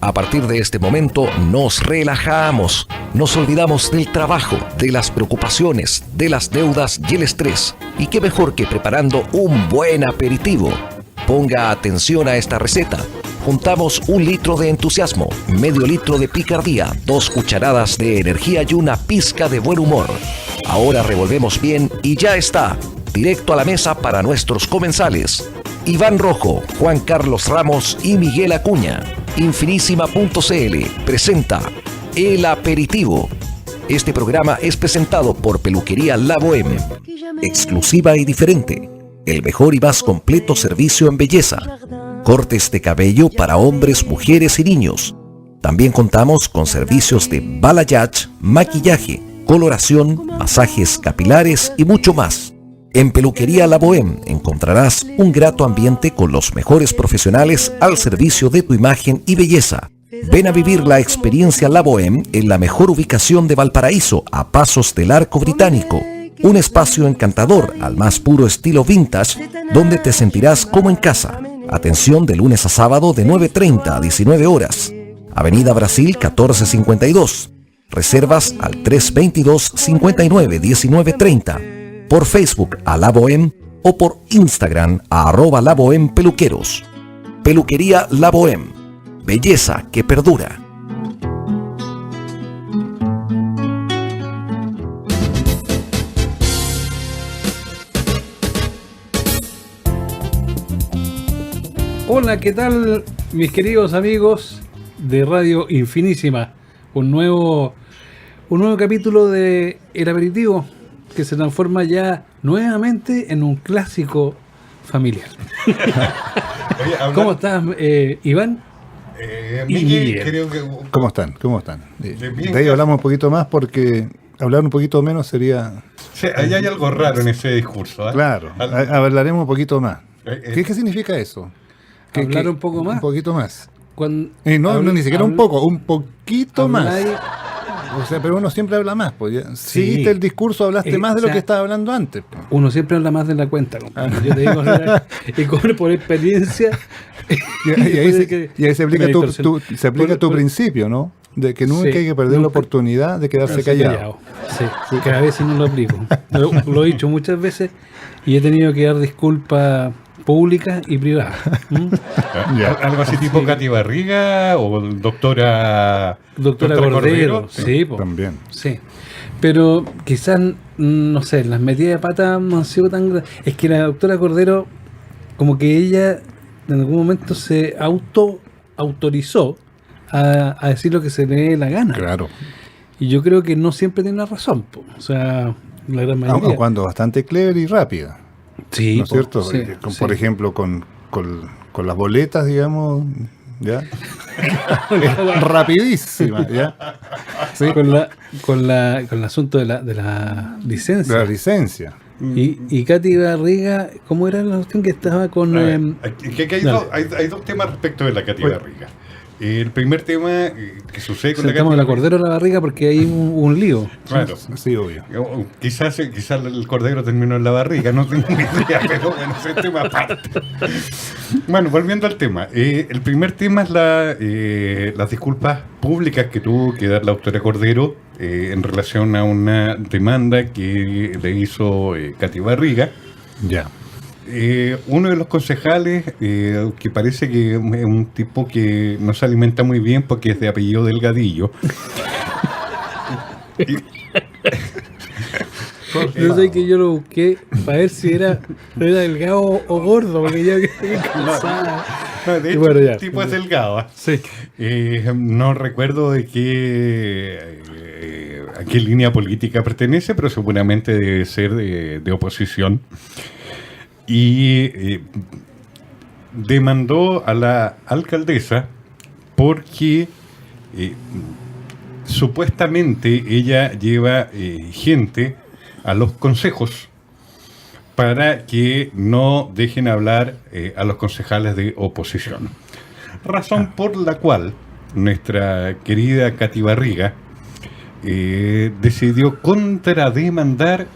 A partir de este momento nos relajamos, nos olvidamos del trabajo, de las preocupaciones, de las deudas y el estrés. Y qué mejor que preparando un buen aperitivo. Ponga atención a esta receta. Juntamos 1 litro de entusiasmo, medio litro de picardía, 2 cucharadas de energía y una pizca de buen humor. Ahora revolvemos bien y ya está. Directo a la mesa para nuestros comensales. Iván Rojo, Juan Carlos Ramos y Miguel Acuña. Infinísima.cl presenta El Aperitivo. Este programa es presentado por Peluquería La Bohème. Exclusiva y diferente. El mejor y más completo servicio en belleza. Cortes de cabello para hombres, mujeres y niños. También contamos con servicios de balayage, maquillaje, coloración, masajes capilares y mucho más. En Peluquería La Bohème encontrarás un grato ambiente con los mejores profesionales al servicio de tu imagen y belleza. Ven a vivir la experiencia La Bohème en la mejor ubicación de Valparaíso, a pasos del Arco Británico. Un espacio encantador al más puro estilo vintage, donde te sentirás como en casa. Atención de lunes a sábado de 9:30 a 19 horas. Avenida Brasil 1452. Reservas al 322-59-1930. Por Facebook a La Bohème o por Instagram a @LaBohèmePeluqueros. Peluquería La Bohème. Belleza que perdura. Hola, ¿qué tal mis queridos amigos de Radio Infinísima? Un nuevo capítulo de El Aperitivo que se transforma ya nuevamente en un clásico familiar. Oye, ¿Cómo estás, Iván? Miguel, creo que... ¿Cómo están? Bien, De ahí hablamos un poquito más porque hablar un poquito menos sería... Sí, ahí hay algo raro en ese discurso, ¿eh? Claro, hablaremos un poquito más. ¿Qué significa eso? ¿Hablar un poco más? Un poquito más. No, ni siquiera un poco, un poquito más. O sea, pero uno siempre habla más. Pues ya. Sí. Seguiste el discurso, hablaste más de lo que estaba hablando antes. Pues. Uno siempre habla más de la cuenta, compadre. Yo te digo, y por experiencia. Y ahí se aplica tu principio, ¿no? De que nunca hay que perder la oportunidad de quedarse callado. Sí, que a veces no lo aplico. Lo he dicho muchas veces y he tenido que dar disculpas públicas y privadas. Algo así tipo Katy Barriga o doctora Cordero. Sí, también. Sí. Pero quizás, no sé, las metidas de pata no han sido tan grandes. Es que la doctora Cordero, como que ella en algún momento se autorizó a decir lo que se le dé la gana. Claro. Y yo creo que no siempre tiene la razón. O sea, la gran mayoría. Cuando bastante clever y rápida. Sí, ¿no es cierto? Sí, por ejemplo, con las boletas, digamos, ¿ya? Rapidísima, ¿ya? Sí. Con el asunto de la licencia. De la licencia. Y Katy Barriga, ¿cómo era la cuestión que estaba con...? Hay dos temas respecto de la Katy Barriga. El primer tema que sucede con Sentamos la Cordero a la barriga porque hay un lío. Claro. Sí, obvio. Quizás el Cordero terminó en la barriga, no tengo ni idea, pero bueno, ese tema aparte. Bueno, volviendo al tema. El primer tema es las disculpas públicas que tuvo que dar la doctora Cordero en relación a una demanda que le hizo Katy Barriga. Ya. Uno de los concejales, que parece que es un tipo que no se alimenta muy bien porque es de apellido Delgadillo. Yo sé que yo lo busqué para ver si era delgado o gordo, porque ya quedé cansado. No, de hecho, bueno, el tipo es delgado. Sí. No recuerdo de a qué línea política pertenece, pero seguramente debe ser de oposición. Y demandó a la alcaldesa porque supuestamente ella lleva gente a los consejos para que no dejen hablar a los concejales de oposición. Razón por la cual nuestra querida Katy Barriga decidió contrademandar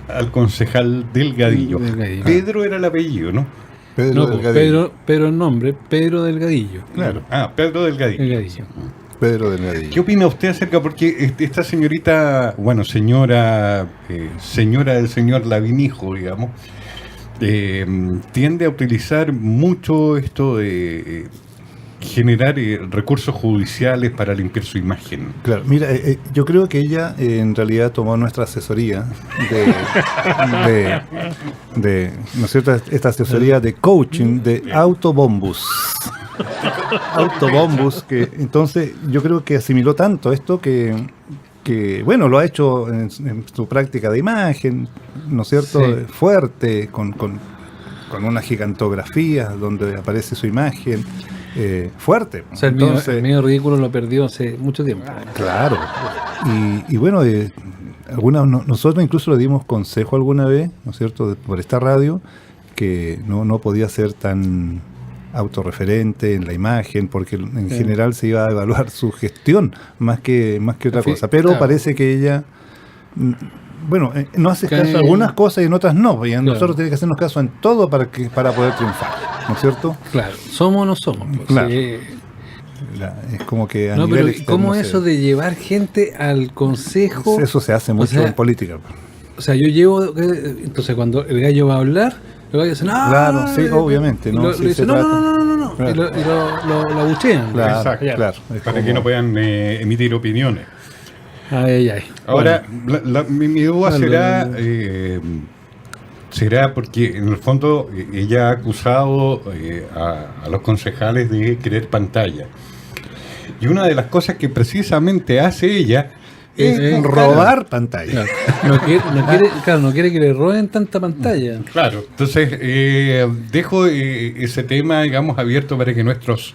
al concejal Delgadillo. Pedro era el apellido, ¿no? Pedro Delgadillo. Pedro el nombre, Pedro Delgadillo. Claro. Pedro Delgadillo. Pedro Delgadillo. ¿Qué opina usted acerca? Porque esta señorita, bueno, señora del señor Lavinijo, digamos, tiende a utilizar mucho esto de generar recursos judiciales para limpiar su imagen. Claro, mira, yo creo que ella en realidad tomó nuestra asesoría de ¿no es cierto? Esta asesoría de coaching de Autobombus. Autobombus, que entonces yo creo que asimiló tanto esto que bueno, lo ha hecho en su práctica de imagen, ¿no es cierto? Sí. Fuerte, con una gigantografía donde aparece su imagen. Fuerte. O sea, el medio ridículo lo perdió hace mucho tiempo. Claro. Y bueno, nosotros incluso le dimos consejo alguna vez, ¿no es cierto?, por esta radio, que no podía ser tan autorreferente en la imagen, porque en general se iba a evaluar su gestión más que otra cosa. Pero claro, parece que ella... Bueno, no hace caso a algunas cosas y en otras no. Y nosotros tenemos que hacernos caso en todo para poder triunfar, ¿no es cierto? Claro, somos o no somos. Pues, claro. Sí. Es como que a nivel externo. ¿Cómo eso de llevar gente al consejo? Eso se hace mucho en política. O sea, yo llevo... Entonces, cuando el gallo va a hablar, el gallo dice, no. Claro, sí, obviamente. No, sí, dice, no. Claro. Y lo abuchean. Claro, exacto, claro. Para que no puedan emitir opiniones. Ay. Ahora, bueno, mi duda será porque en el fondo ella ha acusado a los concejales de querer pantalla. Y una de las cosas que precisamente hace ella es robar pantalla. No quiere que le roben tanta pantalla. Claro, entonces dejo ese tema, digamos, abierto para que nuestros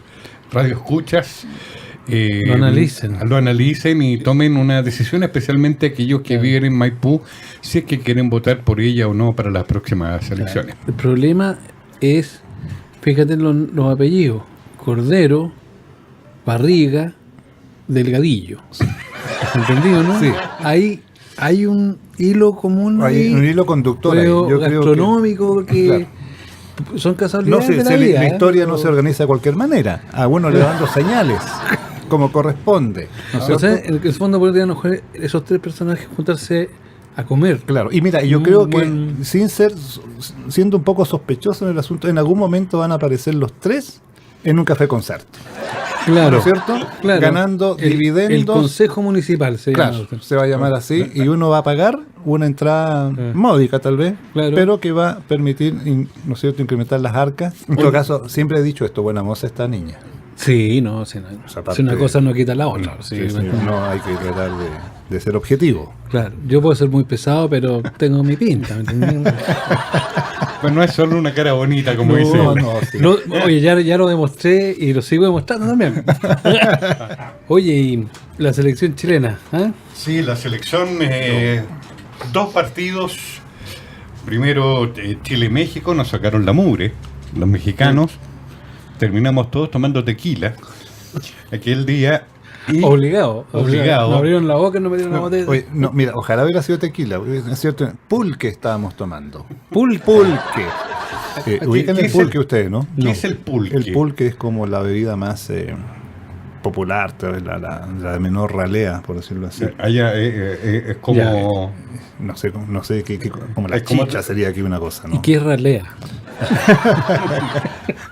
radioescuchas lo analicen y tomen una decisión, especialmente aquellos que viven en Maipú, si es que quieren votar por ella o no para las próximas elecciones. El problema es, fíjate en los apellidos: Cordero, Barriga, Delgadillo. ¿Entendido, no? Sí. Hay un hilo común. Hay un hilo conductor. Yo gastronómico que claro, son casualidades de la vida. La historia no se organiza de cualquier manera. A uno le dando señales como corresponde. O sea, en el fondo podrían esos tres personajes juntarse a comer. Claro, y mira, yo creo que siendo un poco sospechoso en el asunto, en algún momento van a aparecer los tres en un café concierto. Claro, ¿no es cierto? Claro. Ganando dividendos. El consejo municipal se va a llamar así, y uno va a pagar una entrada módica tal vez, pero que va a permitir, ¿no es cierto?, incrementar las arcas. En todo caso, siempre he dicho esto: buena moza esta niña. Sí, no, si una cosa no quita la otra. No hay que tratar de ser objetivo. Claro, yo puedo ser muy pesado, pero tengo mi pinta, ¿me entiendes? Pues no es solo una cara bonita, como dice. Oye, ya lo demostré y lo sigo demostrando también. Oye, ¿y la selección chilena? Sí, la selección, 2 partidos. Primero, Chile-México, nos sacaron la mugre, los mexicanos. Terminamos todos tomando tequila aquel día. Obligado. Obligado. Nos abrieron la boca y nos metieron la botella. Oye, mira, ojalá hubiera sido tequila. Es cierto, pulque estábamos tomando. Pulque. Ubican el pulque ustedes, ¿no? ¿Qué es el pulque? El pulque es como la bebida más popular, la de menor ralea, por decirlo así. Allá es como... No sé como la chicha sería aquí una cosa, ¿no? ¿Y qué es ralea?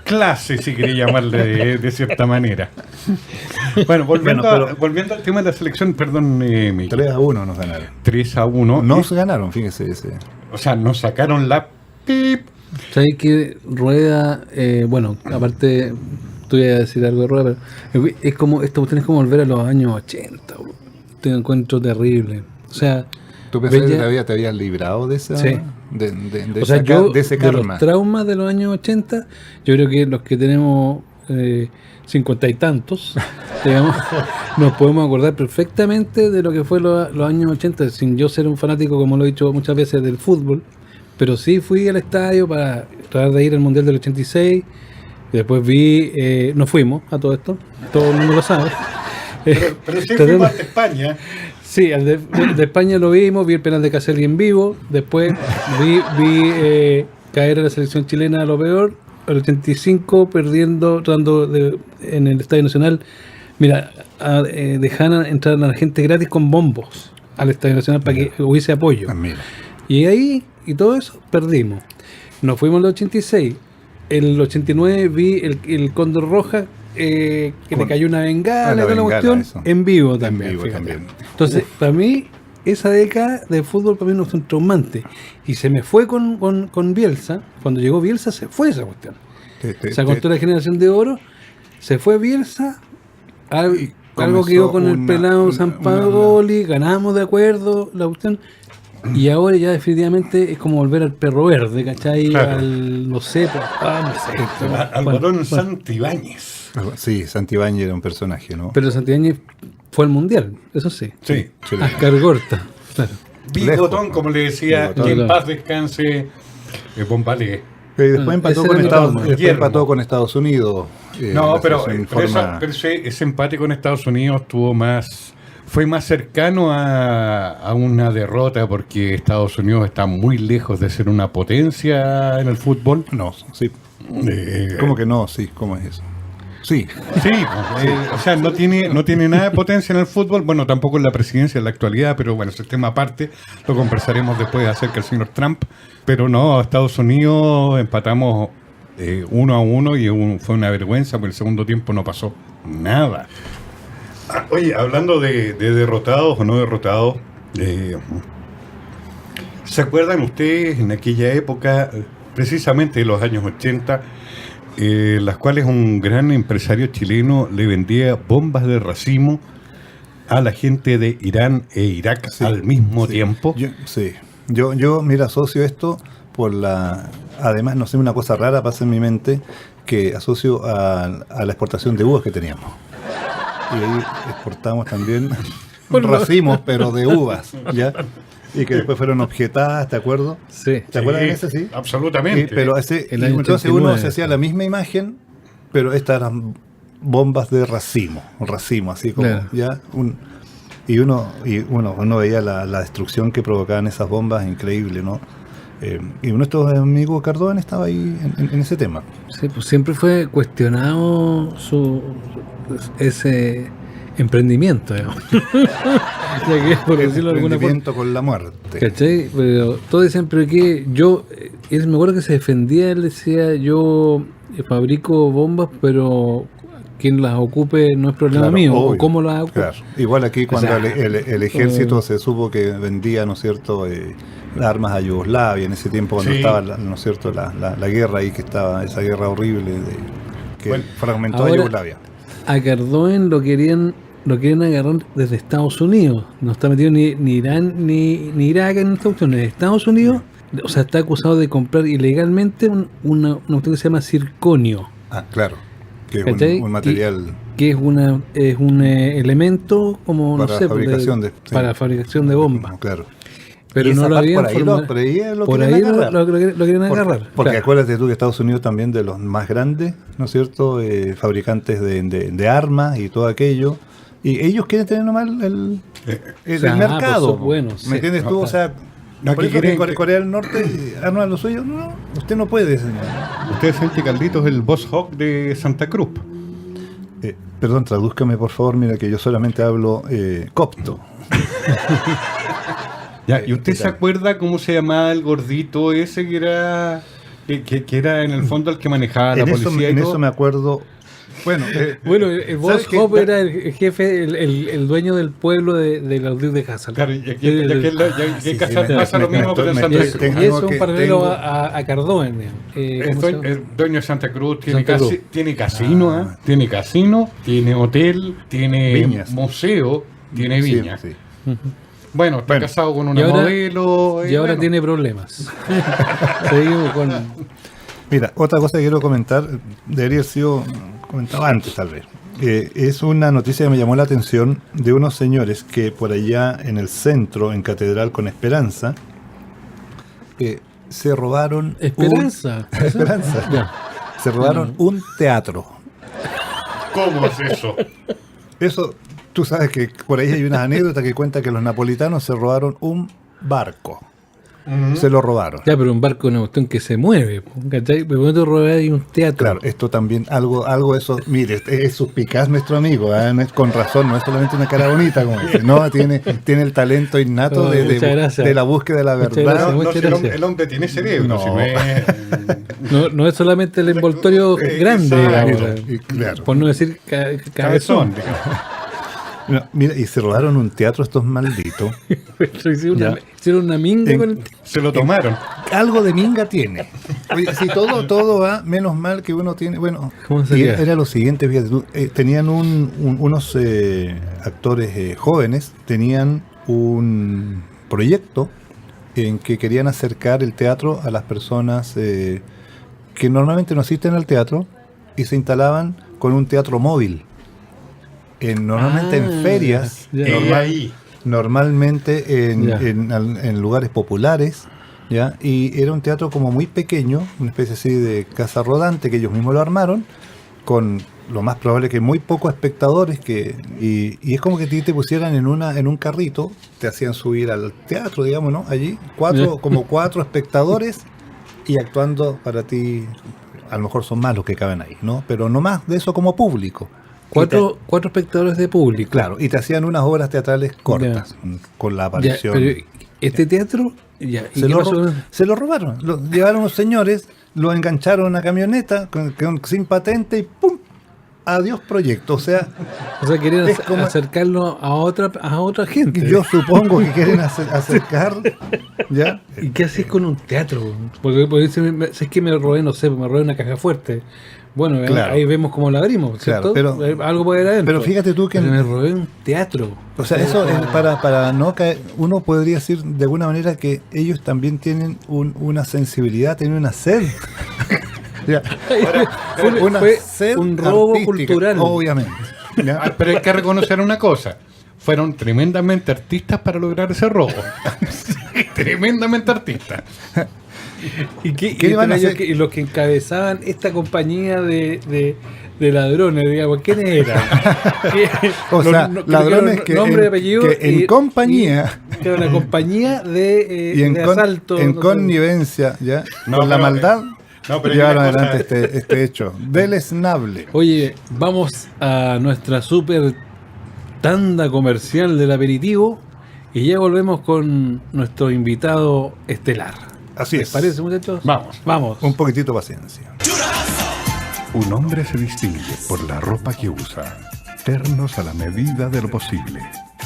Clase, si quería llamarle de cierta manera. Bueno, volviendo al tema de la selección, perdón, 3-1 nos ganaron. 3-1. Nos ganaron, fíjese ese. O sea, nos sacaron la pip. ¿Sabes que Rueda, bueno, aparte, tú ibas a decir algo de Rueda, pero es como, esta cuestión es como volver a los años 80, te encuentro terrible. O sea, ¿tú pensás que te habías librado de esa? Sí. De ese karma. De los traumas de los años 80, yo creo que los que tenemos 50 y tantos, digamos, nos podemos acordar perfectamente de lo que fue los años 80, sin yo ser un fanático, como lo he dicho muchas veces, del fútbol, pero sí fui al estadio para tratar de ir al Mundial del 86, y después nos fuimos a todo esto, todo el mundo lo sabe. Pero sí fuimos a España. Sí, el de España lo vi el penal de Caselli en vivo, después vi caer a la selección chilena a lo peor, al 85 perdiendo, en el Estadio Nacional. Mira, dejaban entrar a la gente gratis con bombos al Estadio Nacional para que hubiese apoyo. Mira. Y ahí, y todo eso, perdimos. Nos fuimos al 86. El 89 vi el Cóndor Roja, que le cayó una bengala, la toda la bengala, cuestión, eso. en vivo En también. vivo fíjate. también. Entonces, para mí, esa década de fútbol para mí no fue un traumante. Y se me fue con Bielsa. Cuando llegó Bielsa, se fue esa cuestión. Se contó la generación de oro, se fue Bielsa, algo que iba con el pelado San Paoli, ganamos de acuerdo, la cuestión. Y ahora ya definitivamente es como volver al perro verde, ¿cachai? Claro. Al, no sé, Al Barón Santibáñez. Sí, Santibáñez era un personaje, ¿no? Pero Santibáñez fue al Mundial, eso sí. Sí. Ascar Gorta, claro. Bigotón, como le decía, Bigotón. que en paz descanse Bombalé. Después empató, ese con era mi Estados, trauma. después empató con Estados Unidos. No, la pero selección en forma- ese empate con Estados Unidos fue más cercano a una derrota porque Estados Unidos está muy lejos de ser una potencia en el fútbol. No, sí. ¿Cómo que no? Sí, ¿cómo es eso? Sí. Sí, o sea, no tiene nada de potencia en el fútbol, bueno, tampoco en la presidencia en la actualidad, pero bueno, ese tema aparte, lo conversaremos después acerca del señor Trump, pero no, Estados Unidos empatamos 1-1 y fue una vergüenza, porque el segundo tiempo no pasó nada. Oye, hablando de derrotados o no derrotados, ¿se acuerdan ustedes en aquella época, precisamente de los años 80, las cuales un gran empresario chileno le vendía bombas de racimo a la gente de Irán e Irak al mismo tiempo? Yo, mira, asocio esto además, no sé, una cosa rara pasa en mi mente, que asocio a la exportación de uvas que teníamos. Y ahí exportamos también racimos, pero de uvas, ¿ya? Y que después fueron objetadas, ¿te acuerdas? Sí. ¿Te acuerdas de ese? Sí. Absolutamente. Pero El año entonces 89. uno se hacía la misma imagen, pero estas eran bombas de racimo, así como, Claro. ¿ya? Y uno veía la destrucción que provocaban esas bombas, increíble, ¿no? Y nuestro amigo Cardón estaba ahí en ese tema. Sí, pues siempre fue cuestionado ese emprendimiento, digamos. Ya que, por decirlo de alguna forma. Emprendimiento con la muerte. ¿Cachai? Pero todos decían, pero que él me acuerdo que se defendía, él decía, yo fabrico bombas, pero quien las ocupe no es problema Claro, mío, o obvio. cómo las ocupe. Claro. Igual aquí cuando sea, el ejército se supo que vendía, ¿no es cierto?, armas a Yugoslavia en ese tiempo cuando Sí. estaba, ¿no es cierto?, la guerra ahí que estaba, esa guerra horrible que Bueno, fragmentó a ahora- Yugoslavia. A Cardoen lo querían agarrar desde Estados Unidos. No está metido ni Irán ni Irak en esta cuestión. En Estados Unidos, o sea, está acusado de comprar ilegalmente una cuestión que se llama circonio, Ah, claro, que es ¿cachai? un material que es un elemento como, no para sé, fabricación para fabricación de bombas. claro. Pero Y esa no lo parte habían por ahí formado- por ahí lo por quieren ahí agarrar. lo quieren agarrar. Porque claro. acuérdate tú que Estados Unidos también de los más grandes, ¿no es cierto?, fabricantes de armas y todo aquello. Y ellos quieren tener nomás el mercado. pues, bueno, ¿Me sí. entiendes tú? O sea, No, por que eso que quieren- Corea del Norte arma lo suyo. No, usted no puede, señor. Ustedes saben que Carlitos es el boss hog de Santa Cruz. Perdón, tradúzcame por favor, mira que yo solamente hablo copto. Ya, ¿y usted ¿qué se tal? acuerda cómo se llamaba el gordito ese que era en el fondo el que manejaba la policía? En y todo? eso me acuerdo. Bueno, Bueno, el boss ¿sabes qué? Hop era el jefe, el dueño del pueblo de los Duques de Hazard. Claro, y aquí en Casa sí, pasa lo mismo, pero en Santa Y Cruz. tengo eso es un que- paralelo tengo- a Cardoen. Es dueño de Santa Cruz, tiene, Santa Cruz. tiene casino, tiene casino, tiene hotel, tiene Viñas. museo, tiene Sí, viña. sí. Bueno, está casado con una Y ahora- modelo. Y ahora bueno. tiene problemas. Seguimos con... Mira, otra cosa que quiero comentar, debería haber sido comentado antes tal vez. Es una noticia que me llamó la atención de unos señores que por allá en el centro, en Catedral con Esperanza, se robaron Esperanza. Esperanza. Ya. Se robaron un teatro. ¿Cómo es eso? Eso, tú sabes que por ahí hay unas anécdotas que cuentan que los napolitanos se robaron un barco. se lo robaron. Ya, pero un barco es una cuestión que se mueve, ¿cachai? Pero cuando te robas hay un teatro. Claro, esto también, algo de eso, mire, es suspicaz nuestro amigo, no es con razón, no es solamente una cara bonita, como dice, no, tiene el talento innato Muchas gracias. de la búsqueda de la Muchas verdad. gracias. No, si gracias. el hombre tiene cerebro, No. si no es... No es solamente el envoltorio grande, Exacto. digamos, Y claro. por no decir cabezón. cabezón, digamos. No, mira, y se robaron un teatro estos malditos. Hicieron una minga con el Se lo tomaron. Algo de minga tiene. Oye, si todo va, menos mal que uno tiene. Bueno, ¿Cómo y sería? era lo siguiente, fíjate tú, tenían unos actores jóvenes, tenían un proyecto en que querían acercar el teatro a las personas que normalmente no asisten al teatro y se instalaban con un teatro móvil. Normalmente en ferias, ya. normalmente Ya. en lugares populares, ¿ya? Y era un teatro como muy pequeño, una especie así de casa rodante que ellos mismos lo armaron, con lo más probable que muy pocos espectadores, y es como que te pusieran en un carrito, te hacían subir al teatro, digamos, ¿no? Allí, como cuatro espectadores y actuando para ti, a lo mejor son más los que caben ahí, ¿no? Pero no más de eso como público. Cuatro espectadores de público. Claro, y te hacían unas obras teatrales cortas, con la Ya, aparición. pero este teatro, ya, ¿y Se qué lo, pasó? se lo robaron, lo llevaron unos señores, lo engancharon a una camioneta sin patente y ¡pum! Adiós proyecto. O sea, O sea, querían es como- acercarlo a otra gente. yo supongo que quieren acercar, ¿ya? ¿Y qué haces con un teatro? Porque si es que me robé, no sé, me robé una caja fuerte. Bueno, Claro. ahí vemos cómo la abrimos, ¿cierto? Claro, pero- Algo puede haber adentro. pero fíjate tú que- Pero me robé un teatro. O sea, eso es para no caer, uno podría decir de alguna manera que ellos también tienen una sensibilidad, tienen una sed. Ya. Fue un robo cultural. Obviamente. ¿ya? Pero hay que reconocer una cosa. Fueron tremendamente artistas para lograr ese robo. Tremendamente artistas. ¿Y qué ¿Qué le van a ellos hacer? y los que encabezaban esta compañía de ladrones, digamos, ¿quiénes eran? O sea, ladrones que nombre, en- apellido que en compañía- que era una compañía de, Y en, de asalto. en no sé. connivencia, ¿ya? No, con la pero- maldad, no, pero hay llevaron una cosa- adelante este hecho deleznable. Oye, vamos a nuestra super tanda comercial del aperitivo y ya volvemos con nuestro invitado estelar. Así ¿Les es. parece, muchachos? Vamos. Vamos. Un poquitito de paciencia. Un hombre se distingue por la ropa que usa, ternos a la medida de lo posible,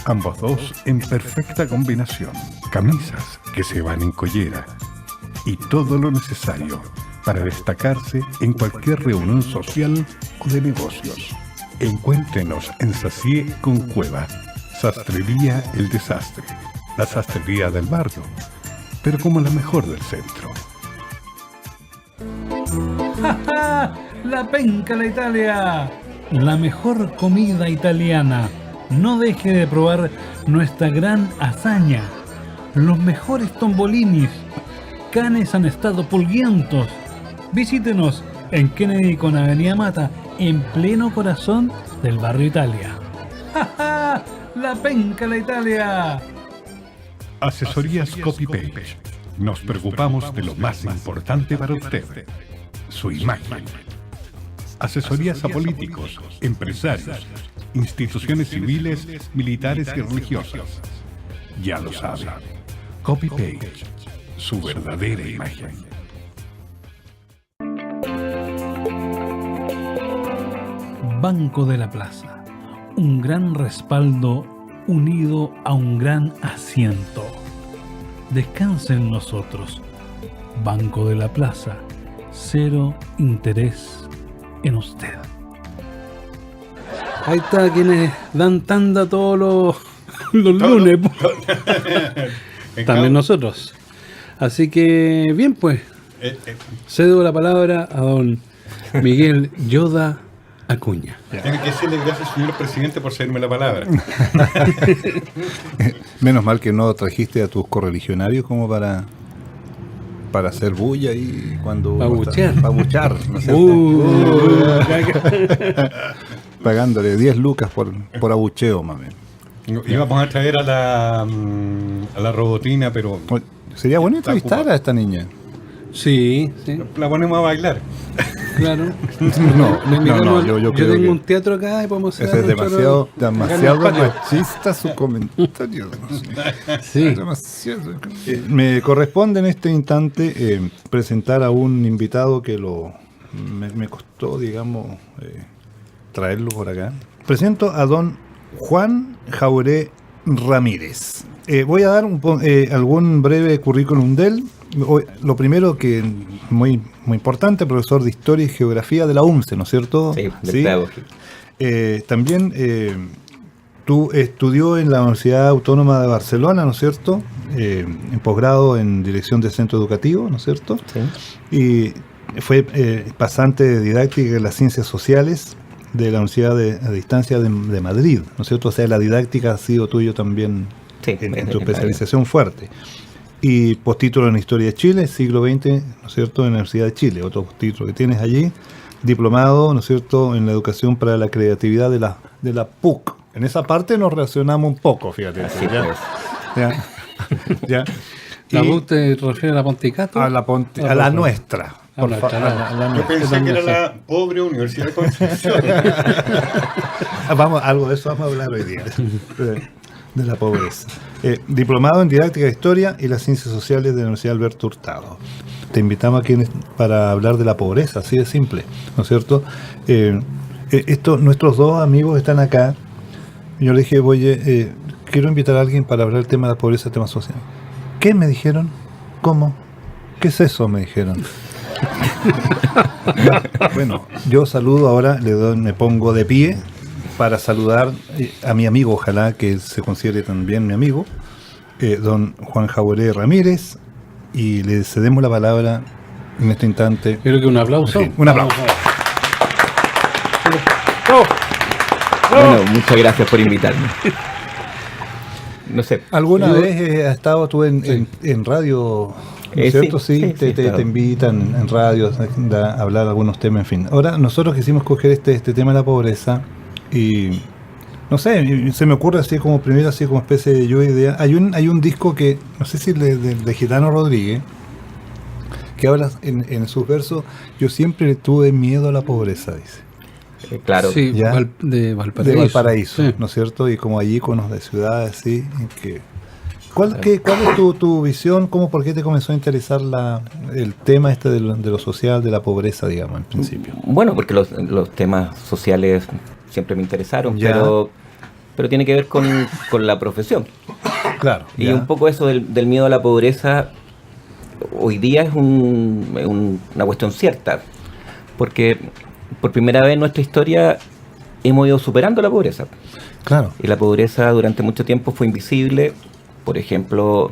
ambos dos en perfecta combinación, camisas que se van en collera y todo lo necesario para destacarse en cualquier reunión social o de negocios. Encuéntrenos en Sacié con Cueva, Sastrería El Desastre, la sastrería del barrio, pero como la mejor del centro. La Penca la Italia, la mejor comida italiana. No deje de probar nuestra gran hazaña. Los mejores tombolinis. Canes han estado pulguientos. Visítenos en Kennedy con Avenida Mata, en pleno corazón del barrio Italia. ¡Ja, ja! La Penca la Italia. Asesorías Copy-Page. Nos preocupamos de lo más importante para usted, su imagen. Asesorías a políticos, empresarios, instituciones civiles, militares y religiosas. Ya lo sabe. Copy-Page, su verdadera imagen. Banco de la Plaza. Un gran respaldo unido a un gran asiento. Descanse en nosotros. Banco de la Plaza. Cero interés en usted. Ahí está quienes dan tanda todos los lunes. po. También nosotros. Así que, bien pues, cedo la palabra a don Miguel Yoda Acuña. Tiene que decirle gracias, señor presidente, por cederme la palabra. Menos mal que no trajiste a tus correligionarios como para hacer bulla y cuando... Pa' buchear. Para buchar, ¿no es cierto? Pagándole 10 lucas por abucheo, más bien. Íbamos a traer a la robotina, pero Sería bueno entrevistar a esta niña. Sí, sí, La ponemos a bailar. claro. No, yo creo tengo que un teatro acá y podemos hacer ese es un choro- demasiado acá en el patio. machista su comentario. Sí. Demasiado. Me corresponde en este instante presentar a un invitado que me costó, digamos, traerlo por acá. Presento a don Juan Jauré Ramírez. Voy a dar algún breve currículum de él. Lo primero que muy importante, profesor de Historia y Geografía de la UMCE, ¿no es cierto? Sí, del pedagógico. También tú estudió en la Universidad Autónoma de Barcelona, ¿no es cierto? En posgrado en Dirección de Centro Educativo, ¿no es cierto? Sí. Y fue pasante de didáctica en las ciencias sociales de la Universidad a Distancia de Madrid, ¿no es cierto? O sea, la didáctica ha sido tuyo también Sí, en tu especialización fuerte. Y postítulo en Historia de Chile, siglo XX, ¿no es cierto?, en la Universidad de Chile, otro postítulo que tienes allí, diplomado, ¿no es cierto?, en la educación para la creatividad de la PUC. En esa parte nos relacionamos un poco, fíjate. Así ya, pues. ya. ¿La Y PUC te refiere a la Ponticato? a la nuestra. A la nuestra, a la Yo nuestra. pensé que era la pobre Universidad de Concepción. Algo de eso vamos a hablar hoy día, de la pobreza. Diplomado en Didáctica de Historia y las Ciencias Sociales de la Universidad Alberto Hurtado. Te invitamos aquí para hablar de la pobreza, así de simple, ¿no es cierto? Nuestros dos amigos están acá. Yo le dije, oye, quiero invitar a alguien para hablar del tema de la pobreza, tema social. ¿Qué me dijeron? ¿Cómo? ¿Qué es eso? Me dijeron. Bueno, yo saludo ahora, me pongo de pie para saludar a mi amigo, ojalá que se considere también mi amigo, don Juan Jauré Ramírez, y le cedemos la palabra en este instante. Creo que un aplauso. Sí, un aplauso. Bueno, muchas gracias por invitarme. No sé. ¿Alguna vez has estado tú en radio? ¿No es cierto? Sí, te invitan en radio a hablar algunos temas, en fin. Ahora, nosotros quisimos coger este tema de la pobreza y, no sé, se me ocurre así como primero, así como especie de lluvia de idea. Hay un disco que, no sé si de Gitano Rodríguez, que habla en sus versos, yo siempre tuve miedo a la pobreza, dice. Claro. Sí, ¿Ya? de Valparaíso. De Valparaíso, Sí. ¿no es cierto? Y como hay iconos de ciudades, así, en que... ¿Cuál es tu visión? ¿Por qué te comenzó a interesar el tema este de lo social, de la pobreza, digamos, en principio? Bueno, porque los temas sociales siempre me interesaron, Ya. pero tiene que ver con la profesión. Claro. Y ya. un poco eso del miedo a la pobreza, hoy día es una cuestión cierta, porque por primera vez en nuestra historia hemos ido superando la pobreza. Claro. Y la pobreza durante mucho tiempo fue invisible. Por ejemplo,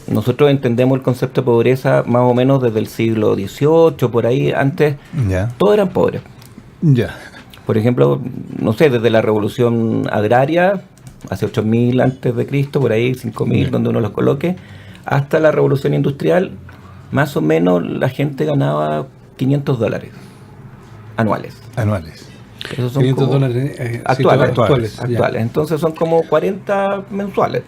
nosotros entendemos el concepto de pobreza más o menos desde el siglo XVIII, por ahí. Antes Ya. todos eran pobres. Ya. Por ejemplo, no sé, desde la revolución agraria, hace 8.000 antes de Cristo, por ahí 5.000, donde uno los coloque, hasta la revolución industrial, más o menos la gente ganaba $500 anuales. Anuales. Esos son $500 como actuales. actuales. Entonces son como 40 mensuales.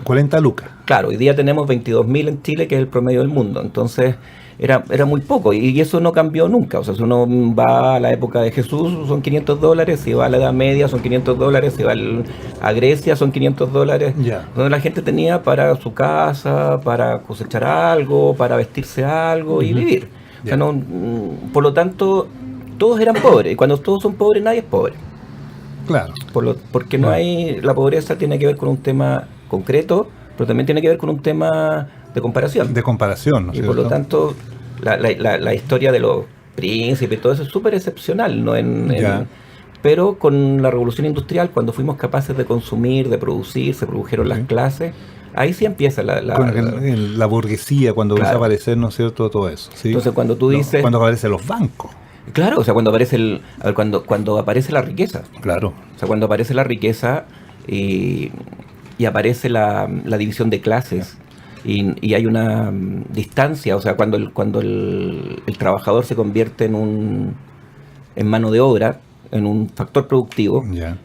40 lucas. Claro, hoy día tenemos 22.000 en Chile, que es el promedio del mundo. Entonces era muy poco y eso no cambió nunca. O sea, si uno va a la época de Jesús son $500, si va a la Edad Media son $500, si va a Grecia son $500, Ya. donde la gente tenía para su casa, para cosechar algo, para vestirse algo y vivir. O sea, Ya. por lo tanto, todos eran pobres y cuando todos son pobres nadie es pobre. Claro. Porque no hay, la pobreza tiene que ver con un tema concreto, pero también tiene que ver con un tema de comparación. De comparación, ¿no es Y por lo cierto? tanto, la historia de los príncipes y todo eso es súper excepcional, ¿no? Ya. Pero con la revolución industrial, cuando fuimos capaces de consumir, de producir, se produjeron las clases, ahí sí empieza Con la burguesía, cuando Claro. empieza a aparecer, ¿no es cierto?, todo eso. ¿sí? Entonces, cuando tú No, dices... cuando aparecen los bancos. Claro, o sea, cuando aparece cuando aparece la riqueza. Claro. O sea, cuando aparece la riqueza y aparece la división de clases y hay una distancia, o sea, cuando el trabajador se convierte en mano de obra, en un factor productivo, Ya.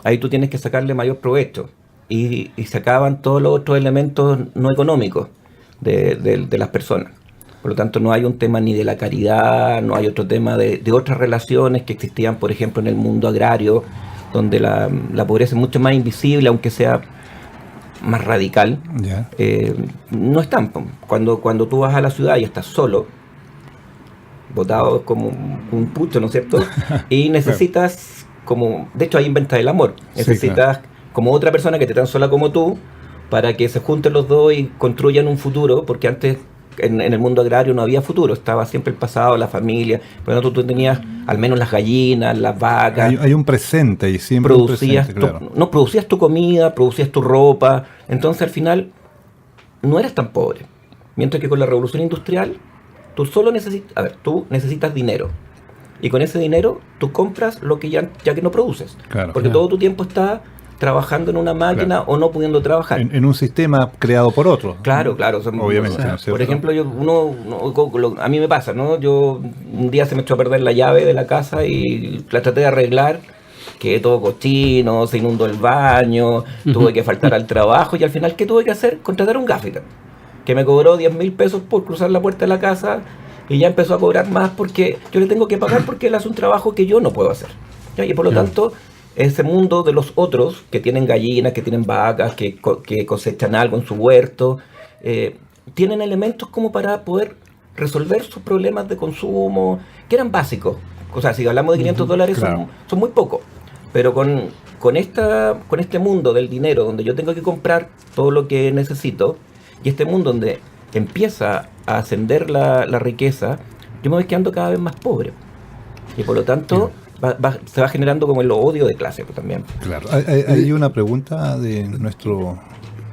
ahí tú tienes que sacarle mayor provecho. y se acaban todos los otros elementos no económicos de las personas. Por lo tanto, no hay un tema ni de la caridad, no hay otro tema de otras relaciones que existían, por ejemplo, en el mundo agrario, donde la pobreza es mucho más invisible, aunque sea más radical. Ya. No están. Cuando tú vas a la ciudad y estás solo, botado como un pucho, ¿no es cierto? Y necesitas, de hecho ahí inventas el amor. Necesitas como otra persona que esté tan sola como tú, para que se junten los dos y construyan un futuro, porque antes en el mundo agrario no había futuro, estaba siempre el pasado, la familia. Por lo tanto, tú tenías al menos las gallinas, las vacas. Hay un presente y siempre producías un presente, claro. producías tu comida, producías tu ropa. Entonces, al final, no eres tan pobre. Mientras que con la revolución industrial, tú necesitas dinero. Y con ese dinero, tú compras lo que ya que no produces. Claro, porque claro. todo tu tiempo está trabajando en una máquina o no pudiendo trabajar. En un sistema creado por otro. Claro. Obviamente. O sea, ¿no es cierto? por ejemplo, a mí me pasa, ¿no? Un día se me echó a perder la llave de la casa y la traté de arreglar, quedé todo cochino, se inundó el baño, tuve que faltar al trabajo y al final, ¿qué tuve que hacer? Contratar a un gaffiter, que me cobró 10.000 pesos por cruzar la puerta de la casa y ya empezó a cobrar más porque yo le tengo que pagar porque él hace un trabajo que yo no puedo hacer. ¿Ya? Y por lo tanto, ese mundo de los otros que tienen gallinas, que tienen vacas, que cosechan algo en su huerto, tienen elementos como para poder resolver sus problemas de consumo, que eran básicos. O sea, si hablamos de $500 claro. son muy pocos. Pero con este mundo del dinero, donde yo tengo que comprar todo lo que necesito, y este mundo donde empieza a ascender la riqueza, yo me voy quedando cada vez más pobre. Y por lo tanto, se va generando como el odio de clase pues, también. Claro. Hay una pregunta de nuestro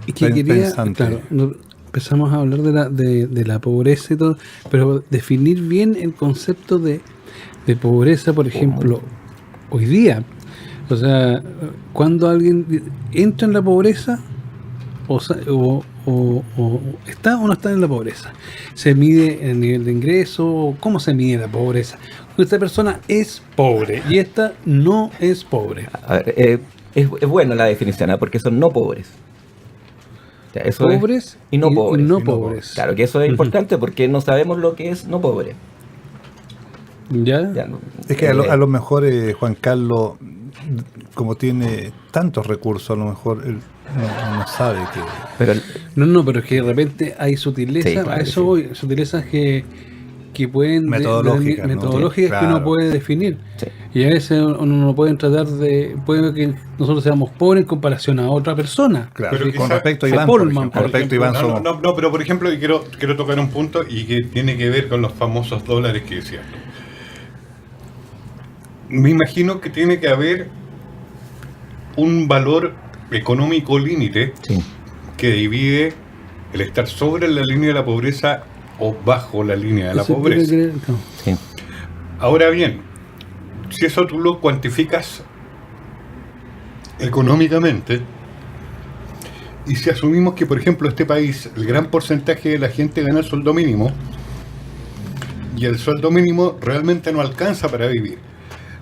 Y que quería, pensante. claro, empezamos a hablar de la pobreza y todo, pero definir bien el concepto de pobreza, por ejemplo, hoy día. O sea, cuando alguien entra en la pobreza, o está o no está en la pobreza. ¿Se mide el nivel de ingreso? ¿Cómo se mide la pobreza? Esta persona es pobre y esta no es pobre. A ver, es buena la definición, porque son no pobres. O sea, eso Pobres y no pobres. no pobres. Claro que eso es importante porque no sabemos lo que es no pobre. ¿Ya? Ya, no, Es que a lo mejor Juan Carlos, como tiene tantos recursos, a lo mejor él no sabe que... pero No, pero es que de repente hay sutilezas, Sí, claro a que eso sí. voy, sutilezas que pueden... Metodológicas, ¿no? metodológicas que uno Claro. puede definir. Sí. Y a veces uno no puede tratar de... Puede que nosotros seamos pobres en comparación a otra persona. Claro, Pero con quizá- respecto a se Iván, polman, por ejemplo, por con respecto a Iván somos... No, pero por ejemplo, y quiero tocar un punto y que tiene que ver con los famosos dólares que decías. Me imagino que tiene que haber un valor económico límite sí. que divide el estar sobre la línea de la pobreza o bajo la línea de la Eso pobreza. quiere creer- no. Sí. Ahora bien, si eso tú lo cuantificas económicamente, y si asumimos que, por ejemplo, este país, el gran porcentaje de la gente gana el sueldo mínimo, y el sueldo mínimo realmente no alcanza para vivir,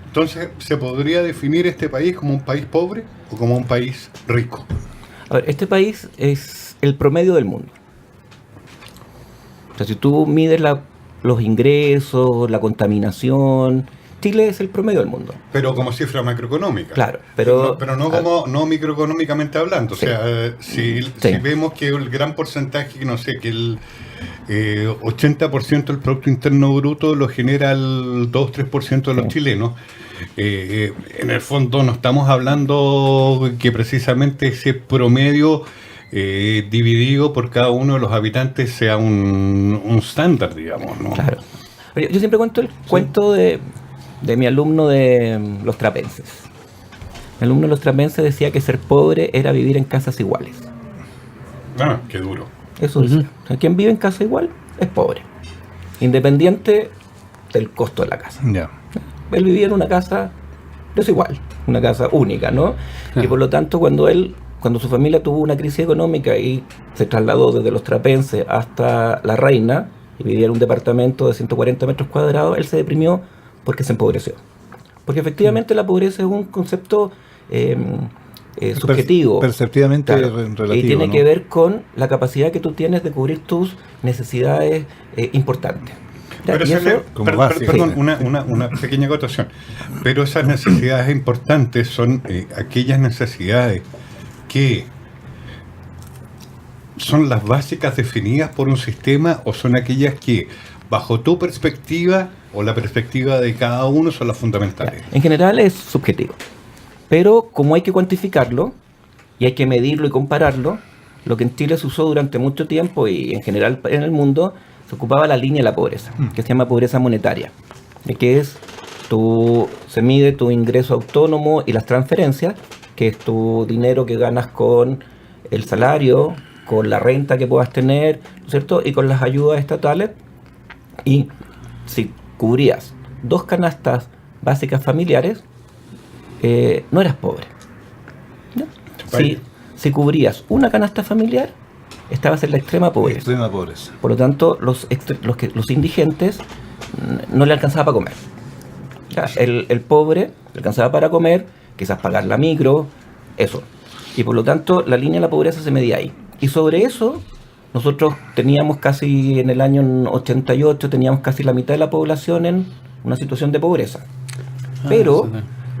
entonces, ¿se podría definir este país como un país pobre o como un país rico? A ver, este país es el promedio del mundo. O sea, si tú mides los ingresos, la contaminación, Chile es el promedio del mundo. Pero como cifra macroeconómica. Claro, pero no microeconómicamente hablando. Sí. O sea, si Sí. vemos que el gran porcentaje, no sé, que el 80% del Producto Interno Bruto lo genera el 2-3% de los chilenos, en el fondo no estamos hablando que precisamente ese promedio dividido por cada uno de los habitantes sea un estándar, digamos, ¿no? claro. Pero yo siempre cuento el cuento de mi alumno de los trapenses. Mi alumno de los trapenses decía que ser pobre era vivir en casas iguales. Ah, qué duro. Eso decía. O sea, quien vive en casa igual es pobre, independiente del costo de la casa. Ya. Él vivía en una casa desigual, una casa única, ¿no? Claro. Y por lo tanto, cuando su familia tuvo una crisis económica y se trasladó desde los trapenses hasta La Reina, y vivía en un departamento de 140 metros cuadrados, él se deprimió porque se empobreció. Porque efectivamente la pobreza es un concepto subjetivo. Perceptivamente Claro. relativo. Y tiene ¿no? que ver con la capacidad que tú tienes de cubrir tus necesidades importantes. ¿Ya? Pero Y eso, como base, perdón, sí. una pequeña acotación. Pero esas necesidades importantes son aquellas necesidades que son las básicas definidas por un sistema, o son aquellas que, bajo tu perspectiva o la perspectiva de cada uno, son las fundamentales. en general es subjetivo. Pero como hay que cuantificarlo y hay que medirlo y compararlo, lo que en Chile se usó durante mucho tiempo y en general en el mundo, se ocupaba la línea de la pobreza, que se llama pobreza monetaria, que es se mide tu ingreso autónomo y las transferencias, que es tu dinero que ganas con el salario, con la renta que puedas tener, ¿no es cierto? Y con las ayudas estatales. Y si cubrías 2 canastas básicas familiares, no eras pobre. ¿No? Si cubrías una canasta familiar, estabas en la extrema pobreza. Extrema pobreza. Por lo tanto, los indigentes no le alcanzaba para comer. Ya, el pobre le alcanzaba para comer, quizás pagar la micro, eso. Y por lo tanto, la línea de la pobreza se medía ahí. Y sobre eso, nosotros teníamos casi, en el año 88, teníamos casi la mitad de la población en una situación de pobreza. Pero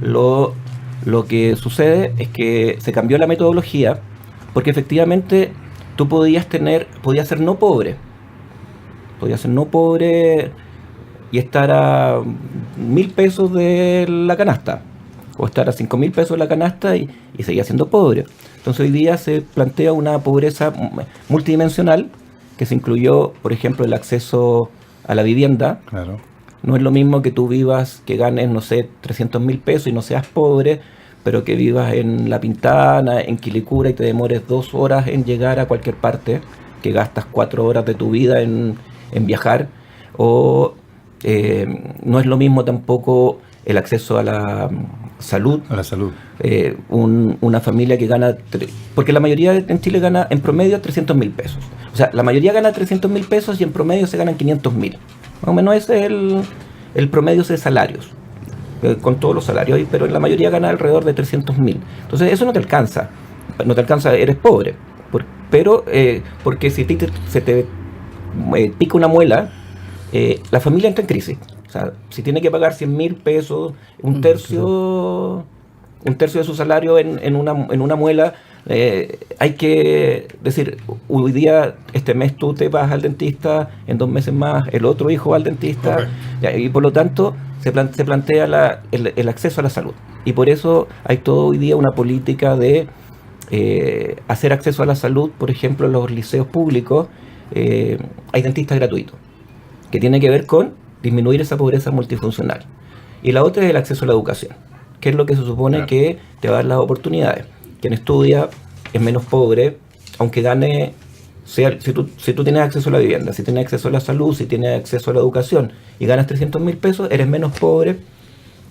lo que sucede es que se cambió la metodología, porque efectivamente tú podías ser no pobre. Podías ser no pobre y estar a 1.000 pesos de la canasta, o estar a 5.000 pesos de la canasta y seguir siendo pobre. Entonces hoy día se plantea una pobreza multidimensional, que se incluyó, por ejemplo, el acceso a la vivienda. Claro. No es lo mismo que tú vivas, que ganes, no sé, 300.000 pesos y no seas pobre, pero que vivas en La Pintana, en Quilicura, y te demores 2 horas en llegar a cualquier parte, que gastas 4 horas de tu vida en viajar. O no es lo mismo tampoco el acceso a la salud. A la salud. Una familia que gana, porque la mayoría en Chile gana en promedio 300.000 pesos. O sea, la mayoría gana 300.000 pesos y en promedio se ganan 500.000. Más o menos ese es el promedio de salarios, con todos los salarios, pero en la mayoría gana alrededor de 300.000. Entonces eso no te alcanza, eres pobre. Pero porque si se te pica una muela, la familia entra en crisis. O sea, si tiene que pagar 100.000 pesos, un tercio de su salario en una muela, hay que decir, hoy día, este mes tú te vas al dentista, en 2 meses más el otro hijo va al dentista, y por lo tanto se plantea el acceso a la salud. Y por eso hay todo hoy día una política de hacer acceso a la salud. Por ejemplo, en los liceos públicos hay dentistas gratuitos, que tiene que ver con disminuir esa pobreza multifuncional. Y la otra es el acceso a la educación, que es lo que se supone que te va a dar las oportunidades. Quien estudia es menos pobre, aunque gane, si tú tienes acceso a la vivienda, si tienes acceso a la salud, si tienes acceso a la educación y ganas 300.000 pesos, eres menos pobre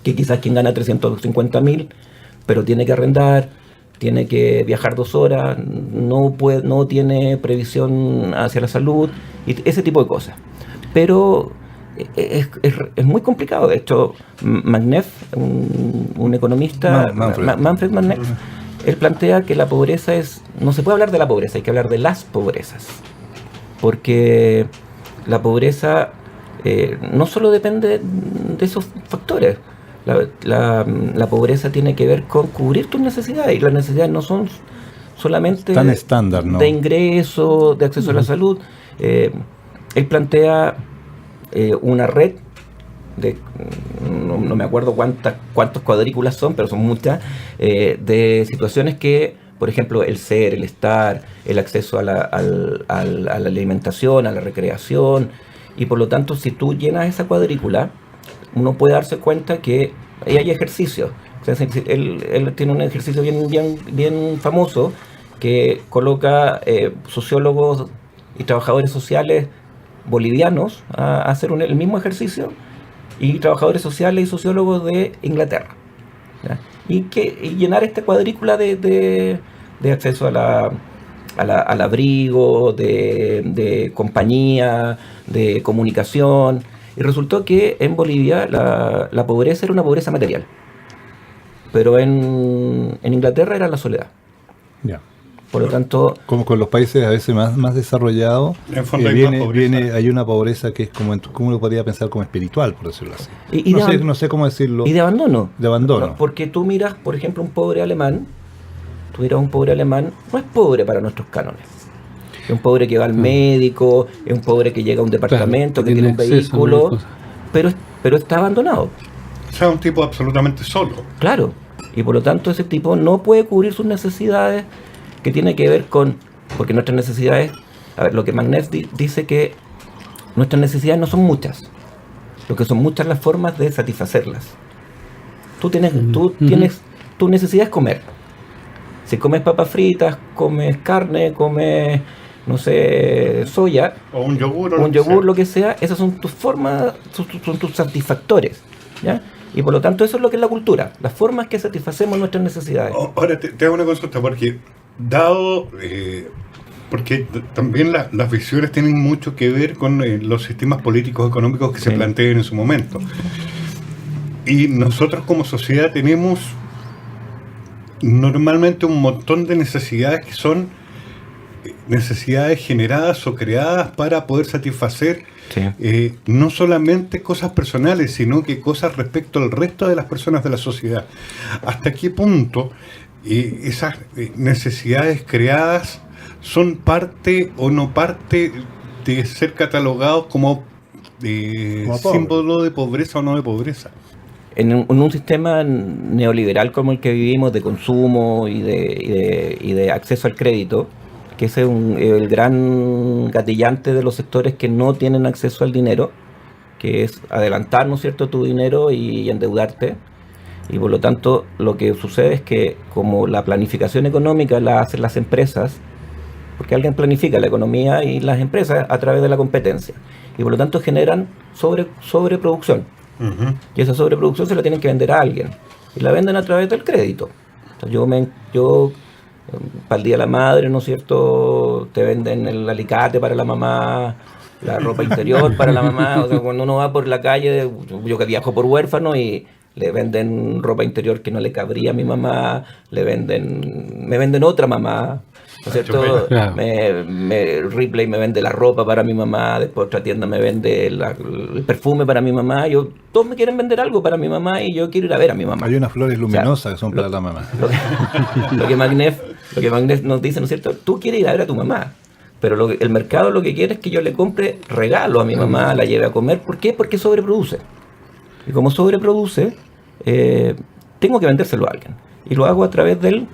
que quizás quien gana 350.000, pero tiene que arrendar, tiene que viajar 2 horas, no tiene previsión hacia la salud, y ese tipo de cosas. Pero es muy complicado. De hecho, Magneff, un economista, Manfred Magneff, él plantea que la pobreza no se puede hablar de la pobreza, hay que hablar de las pobrezas. Porque la pobreza no solo depende de esos factores. La pobreza tiene que ver con cubrir tus necesidades, y las necesidades no son solamente tan estándar, ¿no? De ingreso, de acceso a la salud. Él plantea una red no me acuerdo cuántos cuadrículas son, pero son muchas, de situaciones que, por ejemplo, el ser, el estar, el acceso a la alimentación, a la recreación, y por lo tanto, si tú llenas esa cuadrícula, uno puede darse cuenta que ahí hay ejercicios. O sea, él tiene un ejercicio bien famoso que coloca sociólogos y trabajadores sociales bolivianos a hacer el mismo ejercicio, y trabajadores sociales y sociólogos de Inglaterra, ¿ya? Y llenar esta cuadrícula de acceso al abrigo, de compañía, de comunicación. Y resultó que en Bolivia la pobreza era una pobreza material. pero en Inglaterra era la soledad. Ya. Por lo tanto, Como con los países a veces más desarrollados, En fondo hay más pobreza. hay una pobreza que es como, ¿cómo lo podría pensar? Como espiritual, por decirlo así. Y No sé cómo decirlo. y de abandono. De abandono. No, porque tú miras, por ejemplo, un pobre alemán, no es pobre para nuestros cánones. Es un pobre que va al médico, es un pobre que llega a un departamento, Claro, que tiene un tiene acceso a vehículo, muchas pero está abandonado. O sea, un tipo absolutamente solo. Claro, y por lo tanto ese tipo no puede cubrir sus necesidades, que tiene que ver con, porque nuestras necesidades, a ver, lo que Magnef dice que nuestras necesidades no son muchas, lo que son muchas las formas de satisfacerlas. Tu necesidad es comer. Si comes papas fritas, comes carne, comes, no sé, soya, O un yogur. lo que sea, esas son tus formas, son tus satisfactores, ¿ya? Y por lo tanto eso es lo que es la cultura, las formas que satisfacemos nuestras necesidades. Ahora te hago una consulta, porque también las visiones tienen mucho que ver con los sistemas políticos económicos que se plantean en su momento. Y nosotros como sociedad tenemos normalmente un montón de necesidades que son necesidades generadas o creadas para poder satisfacer no solamente cosas personales, sino que cosas respecto al resto de las personas de la sociedad. ¿Hasta qué punto esas necesidades creadas son parte o no parte de ser catalogados como símbolo de pobreza o no de pobreza? En un sistema neoliberal como el que vivimos, de consumo y de acceso al crédito, que ese es el gran gatillante de los sectores que no tienen acceso al dinero, que es adelantar, ¿no es cierto?, tu dinero y endeudarte. Y por lo tanto, lo que sucede es que como la planificación económica la hacen las empresas, porque alguien planifica la economía y las empresas a través de la competencia, y por lo tanto generan sobreproducción. Uh-huh. Y esa sobreproducción se la tienen que vender a alguien, y la venden a través del crédito. O sea, yo para el Día de la Madre, ¿no es cierto?, te venden el alicate para la mamá, la ropa interior para la mamá. O sea, cuando uno va por la calle, yo que viajo por huérfano, y le venden ropa interior que no le cabría a mi mamá, me venden otra mamá, ¿no es cierto? Claro. Ripley me vende la ropa para mi mamá, después otra tienda me vende el perfume para mi mamá. Todos me quieren vender algo para mi mamá y yo quiero ir a ver a mi mamá. Hay unas flores luminosas que son para la mamá. Lo que Magnef nos dice, ¿no es cierto? Tú quieres ir a ver a tu mamá, pero el mercado lo que quiere es que yo le compre regalo a mi mamá, la lleve a comer. ¿Por qué? Porque sobreproduce. Y como sobreproduce, tengo que vendérselo a alguien. Y lo hago a través del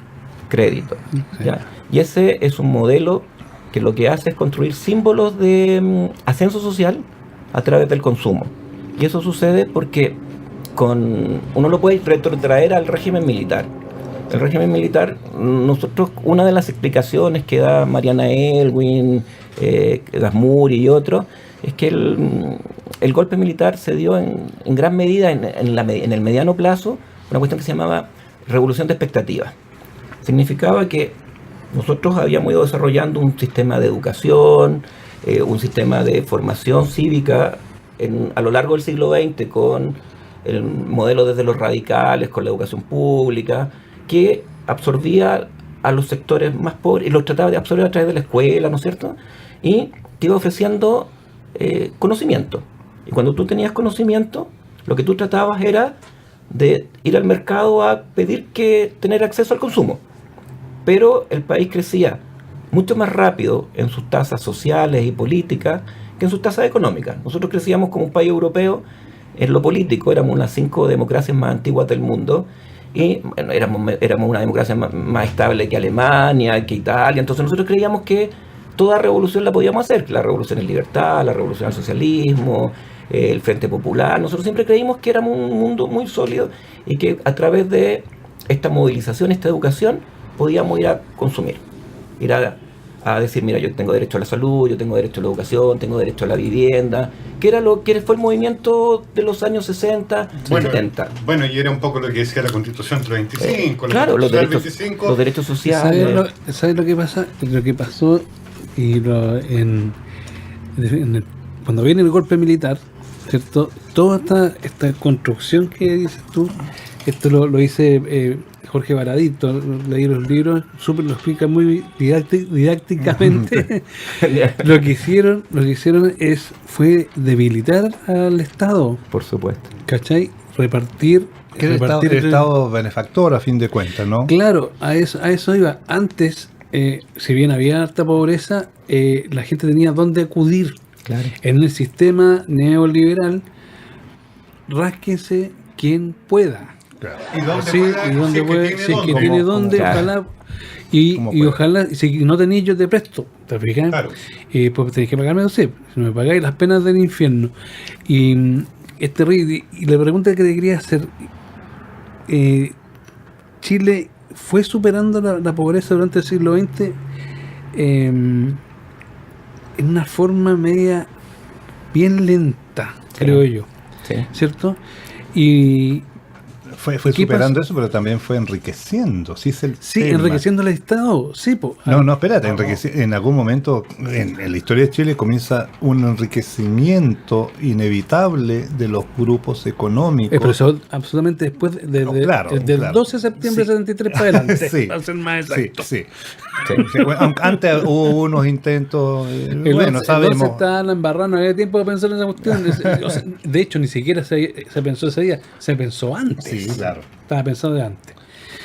crédito. ¿Ya? Y ese es un modelo que lo que hace es construir símbolos de ascenso social a través del consumo. Y eso sucede porque uno lo puede retrotraer al régimen militar. El régimen militar, nosotros, una de las explicaciones que da Mariana Elwin, Gasmuri y otros, es que el golpe militar se dio en gran medida en el mediano plazo, una cuestión que se llamaba revolución de expectativas. Significaba que nosotros habíamos ido desarrollando un sistema de educación, un sistema de formación cívica a lo largo del siglo XX, con el modelo desde los radicales, con la educación pública, que absorbía a los sectores más pobres y los trataba de absorber a través de la escuela, ¿no es cierto? Y te iba ofreciendo conocimiento. Y cuando tú tenías conocimiento, lo que tú tratabas era de ir al mercado a pedir tener acceso al consumo. Pero el país crecía mucho más rápido en sus tasas sociales y políticas que en sus tasas económicas. Nosotros crecíamos como un país europeo en lo político, éramos unas 5 democracias más antiguas del mundo, y bueno, éramos una democracia más estable que Alemania, que Italia. Entonces nosotros creíamos que toda revolución la podíamos hacer, que la revolución es libertad, la revolución al socialismo, el Frente Popular. Nosotros siempre creímos que éramos un mundo muy sólido y que a través de esta movilización, esta educación, podíamos ir a consumir, ir a decir, mira, yo tengo derecho a la salud, yo tengo derecho a la educación, tengo derecho a la vivienda, que era lo que fue el movimiento de los años 60, 70. Bueno, y era un poco lo que decía la Constitución del 25, claro, los derechos, 25. Los derechos sociales. ¿Sabes lo que pasa? Lo que pasó cuando viene el golpe militar, ¿cierto? Toda esta construcción que dices tú, esto lo dice Jorge Baradito, leí los libros, lo explica muy didácticamente. Lo que hicieron fue debilitar al Estado. Por supuesto. ¿Cachai? Repartir Que el Estado benefactor, a fin de cuentas, ¿no? Claro, a eso iba. Antes, si bien había harta pobreza, la gente tenía dónde acudir. Claro. En el sistema neoliberal, rásquense quien pueda. Claro. Y dónde puede, si es que tiene dónde, claro. ojalá. Y puede. ojalá, si no tenéis, yo te presto. ¿Te fijas? Claro. Pues tenéis que pagarme, no sé. Si no me pagáis, las penas del infierno. Y es terrible. Y la pregunta que te quería hacer: Chile fue superando la pobreza durante el siglo XX en una forma media bien lenta, creo yo, Sí. ¿cierto? Y Fue ¿qué superando pasa? eso, pero también fue enriqueciendo. Sí, es el sí, tema. enriqueciendo el Estado, sí, po. No, espérate, en algún momento en la historia de Chile comienza un enriquecimiento inevitable de los grupos económicos. Pero eso absolutamente después del claro. 12 de septiembre de 73 para adelante, Sí. para ser más Sí, exacto. sí. Sí, bueno, antes hubo unos intentos, El bueno, 11 sabemos. estaba la embarrada, no había tiempo de pensar en esa cuestión. O sea, de hecho, ni siquiera se pensó ese día, se pensó antes. Sí, claro. Estaba pensado de antes.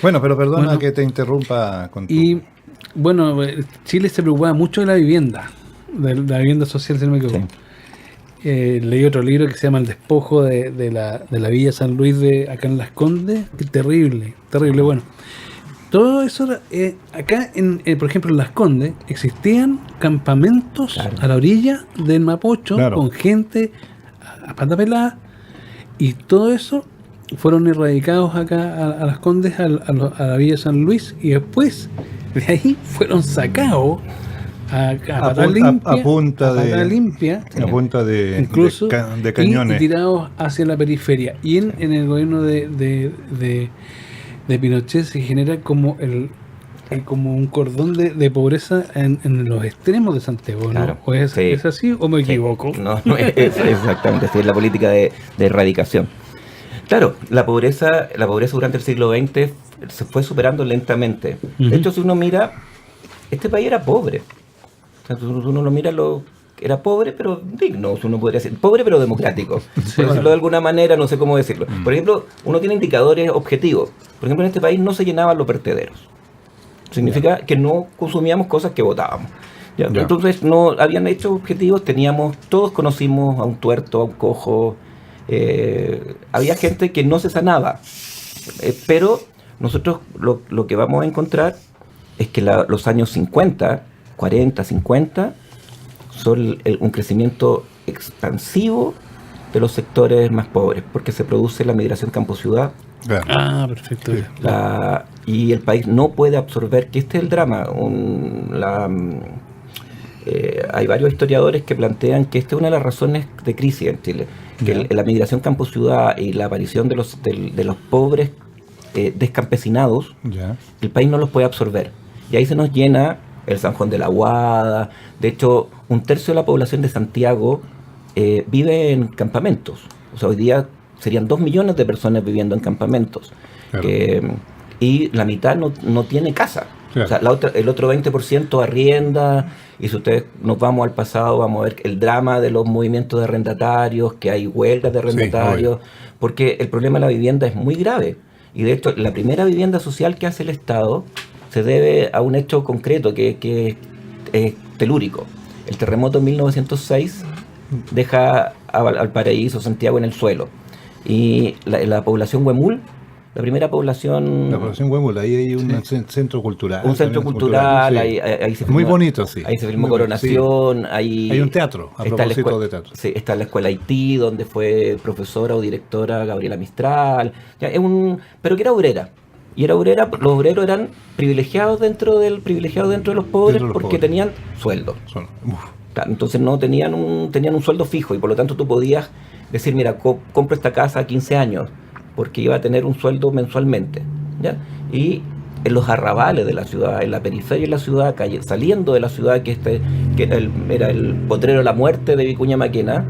Bueno, pero perdona Bueno, que te interrumpa con tu... Y bueno, Chile se preocupaba mucho de la vivienda social, si no me equivoco. Leí otro libro que se llama El despojo de la Villa San Luis de acá en Las Condes. Qué terrible, terrible. Bueno, todo eso era, acá, por ejemplo, en Las Condes existían campamentos Claro. a la orilla del Mapocho, Claro. con gente a pata pelada, y todo eso fueron erradicados acá a Las Condes, a la Villa San Luis, y después de ahí fueron sacados a pata limpia, a punta de- pata limpia, a punta de, incluso de cañones. y tirados hacia la periferia. Y en el gobierno de Pinochet se genera como como un cordón de pobreza en los extremos de Santiago, ¿no? Claro. ¿O es, Sí. es así o me Sí. equivoco? No, exactamente, sí, es la política de erradicación. Claro, la pobreza durante el siglo XX se fue superando lentamente. Ujú. De hecho, si uno mira, este país era pobre. O sea, si uno lo mira, era pobre pero digno, uno podría decir. Pobre pero democrático. Por decirlo de alguna manera, no sé cómo decirlo. Por ejemplo, uno tiene indicadores objetivos. Por ejemplo, en este país no se llenaban los vertederos. Significa que no consumíamos cosas que votábamos. ¿Ya? Ya. Entonces, no habían hecho objetivos, todos conocimos a un tuerto, a un cojo. Había gente que no se sanaba. Pero nosotros lo que vamos a encontrar es que los años 50, 40, 50 son un crecimiento expansivo de los sectores más pobres, porque se produce la migración campo-ciudad. Claro. Ah, perfecto. Y el país no puede absorber, que este es el drama. Hay varios historiadores que plantean que esta es una de las razones de crisis en Chile, que la migración campo-ciudad y la aparición de los pobres descampesinados, Ya. el país no los puede absorber. Y ahí se nos llena el San Juan de la Guada. De hecho, 1/3 de la población de Santiago vive en campamentos. O sea, hoy día serían 2 millones de personas viviendo en campamentos. Claro. Y la mitad no tiene casa. Claro. O sea, el otro 20% arrienda. Y si ustedes nos vamos al pasado, vamos a ver el drama de los movimientos de arrendatarios, que hay huelgas de arrendatarios, porque el problema de la vivienda es muy grave. Y de hecho, la primera vivienda social que hace el Estado se debe a un hecho concreto que es telúrico. El terremoto en 1906 deja a Valparaíso, Santiago en el suelo. Y la población huemul, la primera población... La población Huemul, ahí hay un centro cultural. Un centro cultural, sí. ahí se Muy filmó- bonito, sí. Ahí se filmó Muy bonito, Coronación, ahí... Hay un teatro, a está la propósito escuela- de teatro. Sí, está la escuela Haití, donde fue profesora o directora Gabriela Mistral. Ya, pero que era obrera. Y era obrera, los obreros eran privilegiados dentro de los pobres Dentro de los porque pobres. tenían sueldo. Uf. Claro, entonces no tenían un sueldo fijo y por lo tanto tú podías decir, mira, compro esta casa a 15 años porque iba a tener un sueldo mensualmente, ¿ya? Y en los arrabales de la ciudad, en la periferia de la ciudad, saliendo de la ciudad, que era el potrero de la muerte de Vicuña Maquena,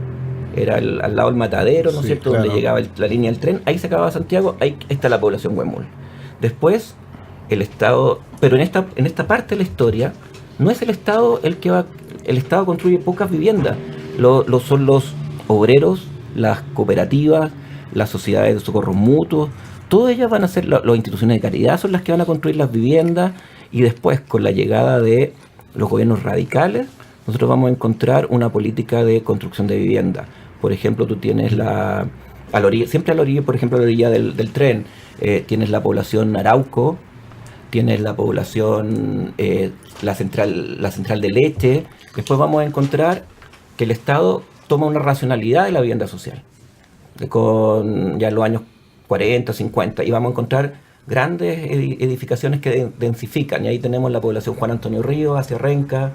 era al lado del Matadero, ¿no es Sí, cierto?, claro. donde llegaba la línea del tren, ahí se acababa Santiago, ahí está la población Huemul. Después, el Estado, pero en esta parte de la historia, no es el Estado el Estado construye pocas viviendas, son los obreros, las cooperativas, las sociedades de socorros mutuos, todas ellas van a ser, las instituciones de caridad son las que van a construir las viviendas, y después, con la llegada de los gobiernos radicales, nosotros vamos a encontrar una política de construcción de vivienda. Por ejemplo, tú tienes siempre a la orilla, por ejemplo, a la orilla del tren, tienes la población Arauco, tienes la población, la central de leche. Después vamos a encontrar que el Estado toma una racionalidad de la vivienda social, con ya en los años 40, 50, y vamos a encontrar grandes edificaciones que densifican, y ahí tenemos la población Juan Antonio Ríos hacia Renca,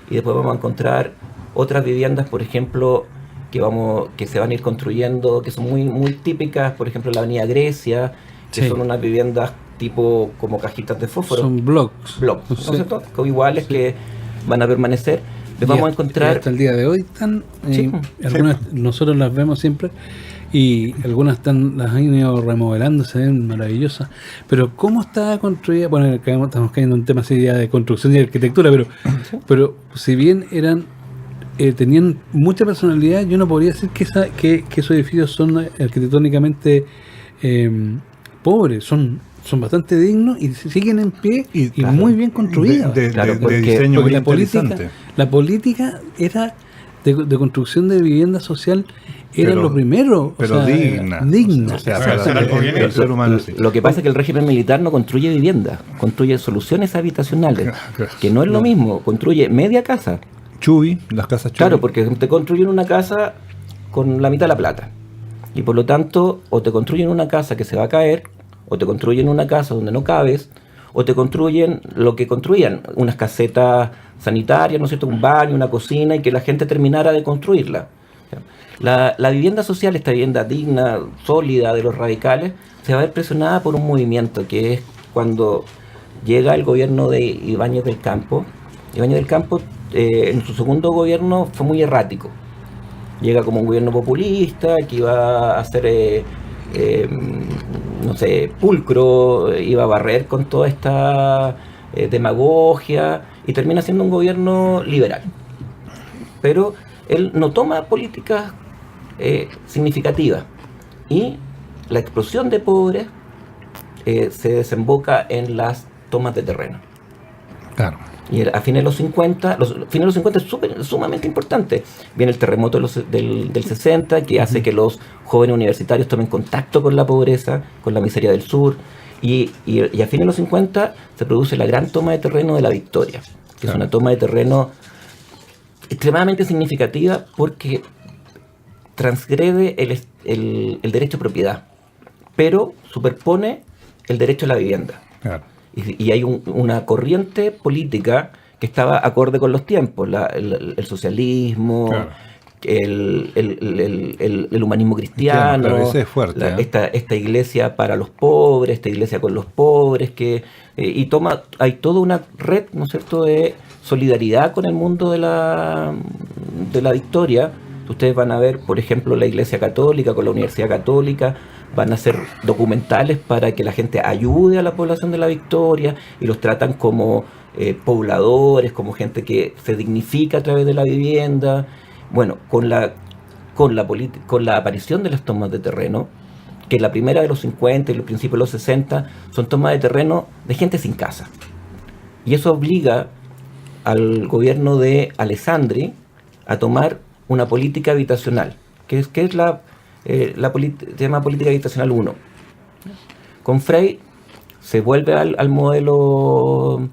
y después vamos a encontrar otras viviendas, por ejemplo, que se van a ir construyendo, que son muy, muy típicas, por ejemplo, la avenida Grecia, que Sí. son unas viviendas tipo como cajitas de fósforo. Son blogs. Blocks, ¿no es Sí. cierto? Iguales, que van a permanecer. Les vamos a Y encontrar... hasta el día de hoy están, Sí. algunas nosotros las vemos siempre, y algunas las han ido remodelando, se ven maravillosas. Pero ¿cómo está construida? Bueno, estamos cayendo en un tema así ya de construcción y arquitectura, pero si bien tenían mucha personalidad, yo no podría decir que esos edificios son arquitectónicamente pobres, son bastante dignos y siguen en pie y claro, muy bien construidos. Claro, De porque diseño muy Porque interesante. la política era de construcción de vivienda social, era Pero- lo primero. pero digna. Digna. O sea, Para para algo bien el hecho. ser humano, sí. Lo que pasa es que el régimen militar no construye vivienda, construye soluciones habitacionales, que no es lo mismo, construye media casa. Chubi, las casas Chubi. Claro, porque te construyen una casa con la mitad de la plata. Y por lo tanto, o te construyen una casa que se va a caer, o te construyen una casa donde no cabes, o te construyen lo que construían, unas casetas sanitarias, ¿no es cierto?, un baño, una cocina, y que la gente terminara de construirla. La vivienda social, esta vivienda digna, sólida de los radicales, se va a ver presionada por un movimiento que es cuando llega el gobierno de Ibáñez del Campo. Ibáñez del Campo, en su segundo gobierno, fue muy errático. Llega como un gobierno populista que iba a hacer, no sé, pulcro, iba a barrer con toda esta demagogia, y termina siendo un gobierno liberal. Pero él no toma políticas significativas, y la explosión de pobres se desemboca en las tomas de terreno. Claro. Y a fines de los 50, fines de los 50 es sumamente importante. Viene el terremoto del 60, que hace que los jóvenes universitarios tomen contacto con la pobreza, con la miseria del sur. Y a fines de los 50 se produce la gran toma de terreno de La Victoria, que Claro. es una toma de terreno extremadamente significativa porque transgrede el derecho a propiedad, pero superpone el derecho a la vivienda. Claro. Y hay una corriente política que estaba acorde con los tiempos, el socialismo, Claro. el humanismo cristiano, Claro, ese es fuerte, esta iglesia para los pobres, esta iglesia con los pobres, hay toda una red, ¿no es cierto?, de solidaridad con el mundo de la Victoria. Ustedes van a ver, por ejemplo, la Iglesia Católica con la Universidad Católica, van a hacer documentales para que la gente ayude a la población de la Victoria, y los tratan como pobladores, como gente que se dignifica a través de la vivienda. Bueno, con la aparición de las tomas de terreno, que la primera de los 50 y los principios de los 60 son tomas de terreno de gente sin casa. Y eso obliga al gobierno de Alessandri a tomar una política habitacional, que es se llama política habitacional 1. Con Frey se vuelve al modelo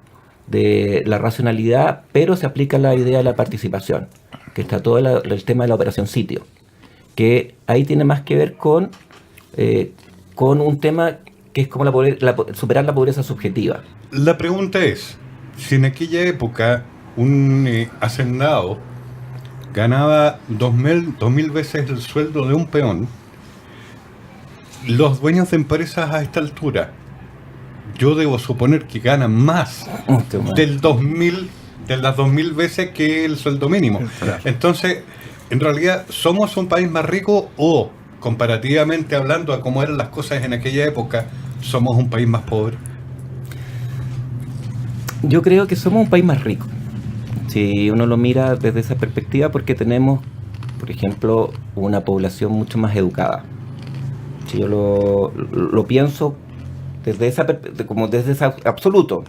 de la racionalidad, pero se aplica la idea de la participación, que está todo el tema de la operación sitio, que ahí tiene más que ver con un tema que es como superar la pobreza subjetiva. La pregunta es, si en aquella época un hacendado ganaba 2.000 veces el sueldo de un peón, los dueños de empresas a esta altura, yo debo suponer que ganan más de las 2.000 veces que el sueldo mínimo. Claro. Entonces, en realidad, ¿somos un país más rico o, comparativamente hablando a cómo eran las cosas en aquella época, somos un país más pobre? Yo creo que somos un país más rico. Si uno lo mira desde esa perspectiva, porque tenemos, por ejemplo, una población mucho más educada. Si yo lo pienso desde como desde ese absoluto,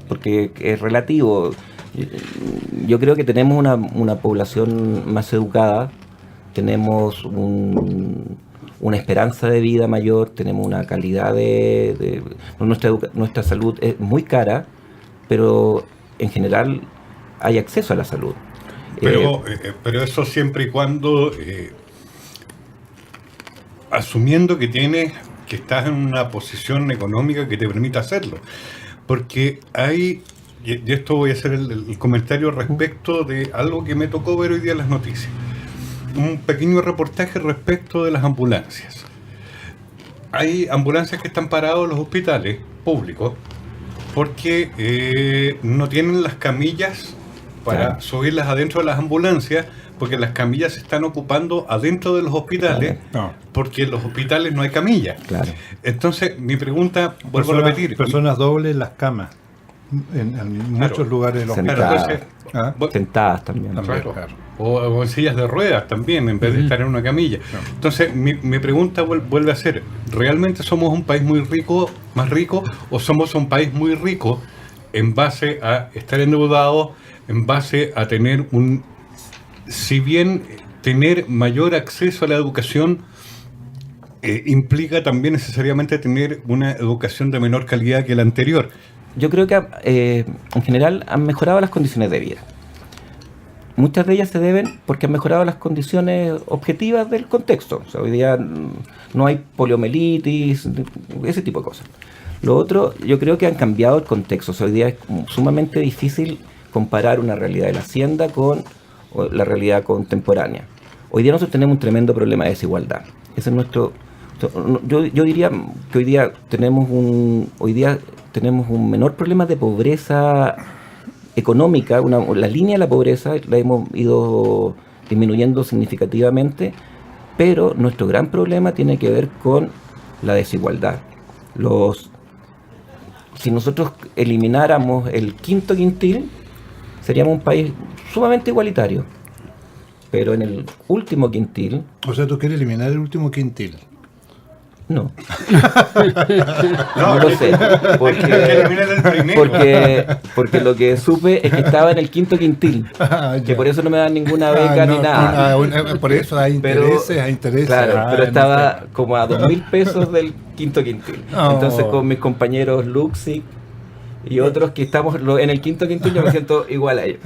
porque es relativo. Yo creo que tenemos una población más educada, tenemos una esperanza de vida mayor, tenemos una calidad nuestra salud es muy cara, pero en general hay acceso a la salud. Pero eso siempre y cuando, asumiendo que estás en una posición económica que te permita hacerlo. Porque hay, y esto voy a hacer el comentario respecto de algo que me tocó ver hoy día en las noticias. Un pequeño reportaje respecto de las ambulancias. Hay ambulancias que están paradas en los hospitales públicos porque no tienen las camillas para subirlas adentro de las ambulancias, porque las camillas se están ocupando adentro de los hospitales, porque en los hospitales no hay camillas. Claro. Entonces, mi pregunta, vuelvo a repetir. Personas dobles en las camas, en muchos lugares de los Sentadas. hospitales. Sentadas también. Claro. O en sillas de ruedas también, en vez de estar en una camilla. Entonces, mi pregunta vuelve a ser, ¿realmente somos un país muy rico, más rico, o somos un país muy rico en base a estar endeudados, en base a tener si bien tener mayor acceso a la educación implica también necesariamente tener una educación de menor calidad que la anterior? Yo creo que en general han mejorado las condiciones de vida. Muchas de ellas se deben porque han mejorado las condiciones objetivas del contexto. O sea, hoy día no hay poliomielitis, ese tipo de cosas. Lo otro, yo creo que han cambiado el contexto. O sea, hoy día es sumamente difícil comparar una realidad de la hacienda con la realidad contemporánea. Hoy día nosotros tenemos un tremendo problema de desigualdad. Ese es nuestro. Yo diría que hoy día tenemos un menor problema de pobreza económica. La línea de la pobreza la hemos ido disminuyendo significativamente, pero nuestro gran problema tiene que ver con la desigualdad. Si nosotros elimináramos el quinto quintil, seríamos un país sumamente igualitario. Pero en el último quintil... O sea, ¿tú quieres eliminar el último quintil? No. No lo sé. Porque lo que supe es que estaba en el quinto quintil. Que por eso no me dan ninguna beca ni nada. Por eso hay intereses, Claro, pero estaba como a 2.000 pesos del quinto quintil. Entonces con mis compañeros Luxic y otros que estamos en el quinto quintil, yo me siento igual a ellos.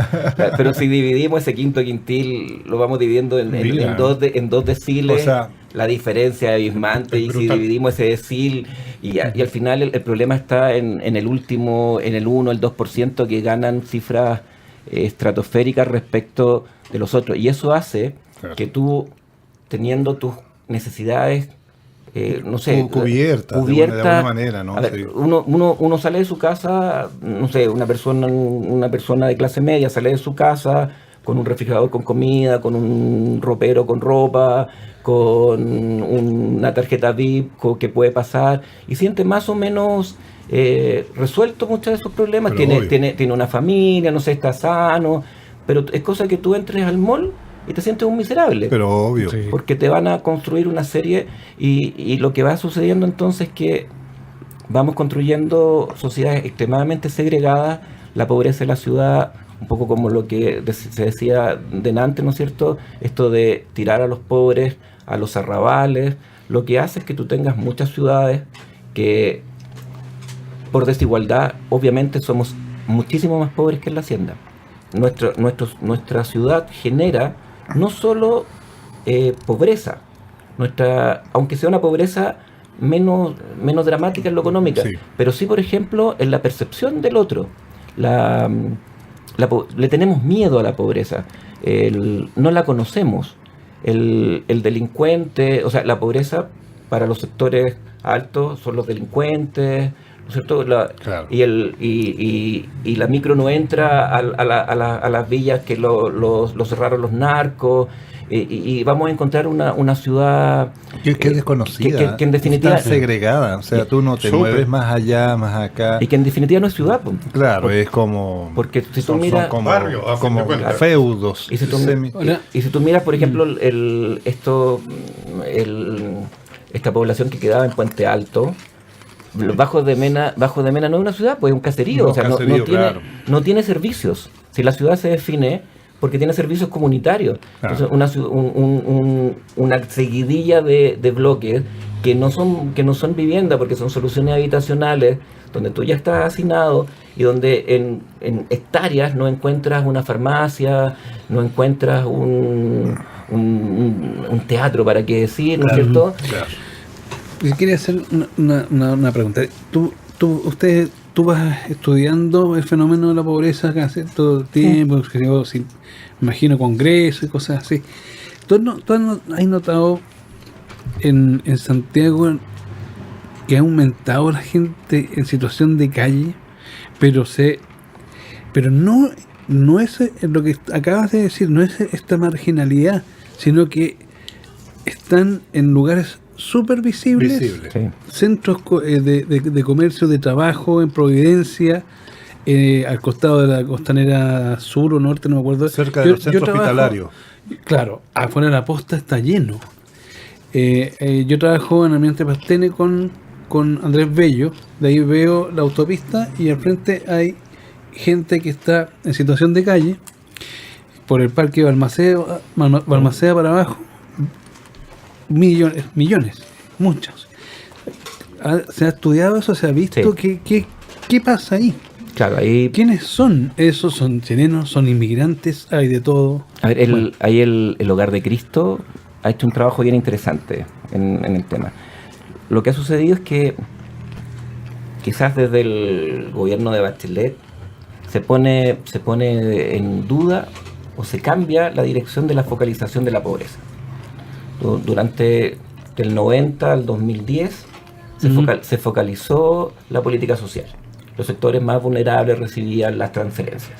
Pero si dividimos ese quinto quintil, lo vamos dividiendo en dos deciles, o sea, la diferencia es abismante. Y si dividimos ese decil, y al final el problema está en el último, en el 1, el 2%, que ganan cifras estratosféricas respecto de los otros. Y eso hace que tú, teniendo tus necesidades no sé, cubierta de alguna manera, ¿no? A ver, sí. uno sale de su casa, no sé, una persona de clase media sale de su casa con un refrigerador con comida, con un ropero con ropa, con una tarjeta VIP que puede pasar y siente más o menos resuelto muchos de esos problemas. Tiene una familia, no sé, está sano, pero es cosa que tú entres al mall y te sientes un miserable. Pero obvio. Sí. Porque te van a construir una serie y lo que va sucediendo entonces es que vamos construyendo sociedades extremadamente segregadas, la pobreza de la ciudad, un poco como lo que se decía delante, ¿no es cierto? Esto de tirar a los pobres a los arrabales, lo que hace es que tú tengas muchas ciudades que por desigualdad obviamente somos muchísimo más pobres que en la hacienda. Nuestra ciudad genera no solo pobreza, aunque sea una pobreza menos dramática en lo económica, sí, pero sí, por ejemplo, en la percepción del otro. Le tenemos miedo a la pobreza, no la conocemos. El delincuente, o sea, la pobreza para los sectores altos son los delincuentes, ¿no es cierto? Claro. Y la micro no entra a las villas que lo cerraron los narcos, y vamos a encontrar una ciudad Que es desconocida, que en definitiva está segregada, o sea, tú no te Súper. mueves más allá, más acá. y que en definitiva no es ciudad, po. Claro, es como... Porque si tú son miras como, barrios, a fin como de cuentas. feudos. y si tú, Ahora- y si tú miras, por ejemplo, esta población que quedaba en Puente Alto, Bajo de Mena no es una ciudad, pues es un caserío, No, o sea, caserío, claro. no tiene servicios. Si la ciudad se define porque tiene servicios comunitarios, Claro. entonces una seguidilla de bloques que no son vivienda, porque son soluciones habitacionales, donde tú ya estás hacinado y donde en hectáreas no encuentras una farmacia, no encuentras un teatro, para qué decir, ¿no es cierto? Yo quería hacer una pregunta. Tú vas estudiando el fenómeno de la pobreza casi todo el tiempo, me imagino congresos y cosas así. ¿Tú has notado en Santiago que ha aumentado la gente en situación de calle? Pero no es lo que acabas de decir, no es esta marginalidad, sino que están en lugares súper visibles. Sí. Centros de comercio, de trabajo en Providencia, al costado de la costanera sur o norte, no me acuerdo. Cerca de los centros hospitalarios. Claro, afuera de la posta está lleno. Yo trabajo en Ambiente Pastene con Andrés Bello, de ahí veo la autopista y al frente hay gente que está en situación de calle, por el parque Balmaceda para abajo, millones, muchos. ¿Se ha estudiado eso? ¿Se ha visto? Sí. ¿Qué pasa ahí? Claro, ahí... ¿Quiénes son? ¿Esos son chilenos? ¿Son inmigrantes? ¿Hay de todo? A ver, ahí el Hogar de Cristo ha hecho un trabajo bien interesante en el tema. Lo que ha sucedido es que quizás desde el gobierno de Bachelet se pone en duda o se cambia la dirección de la focalización de la pobreza. Durante del 90 al 2010 se focalizó la política social. Los sectores más vulnerables recibían las transferencias.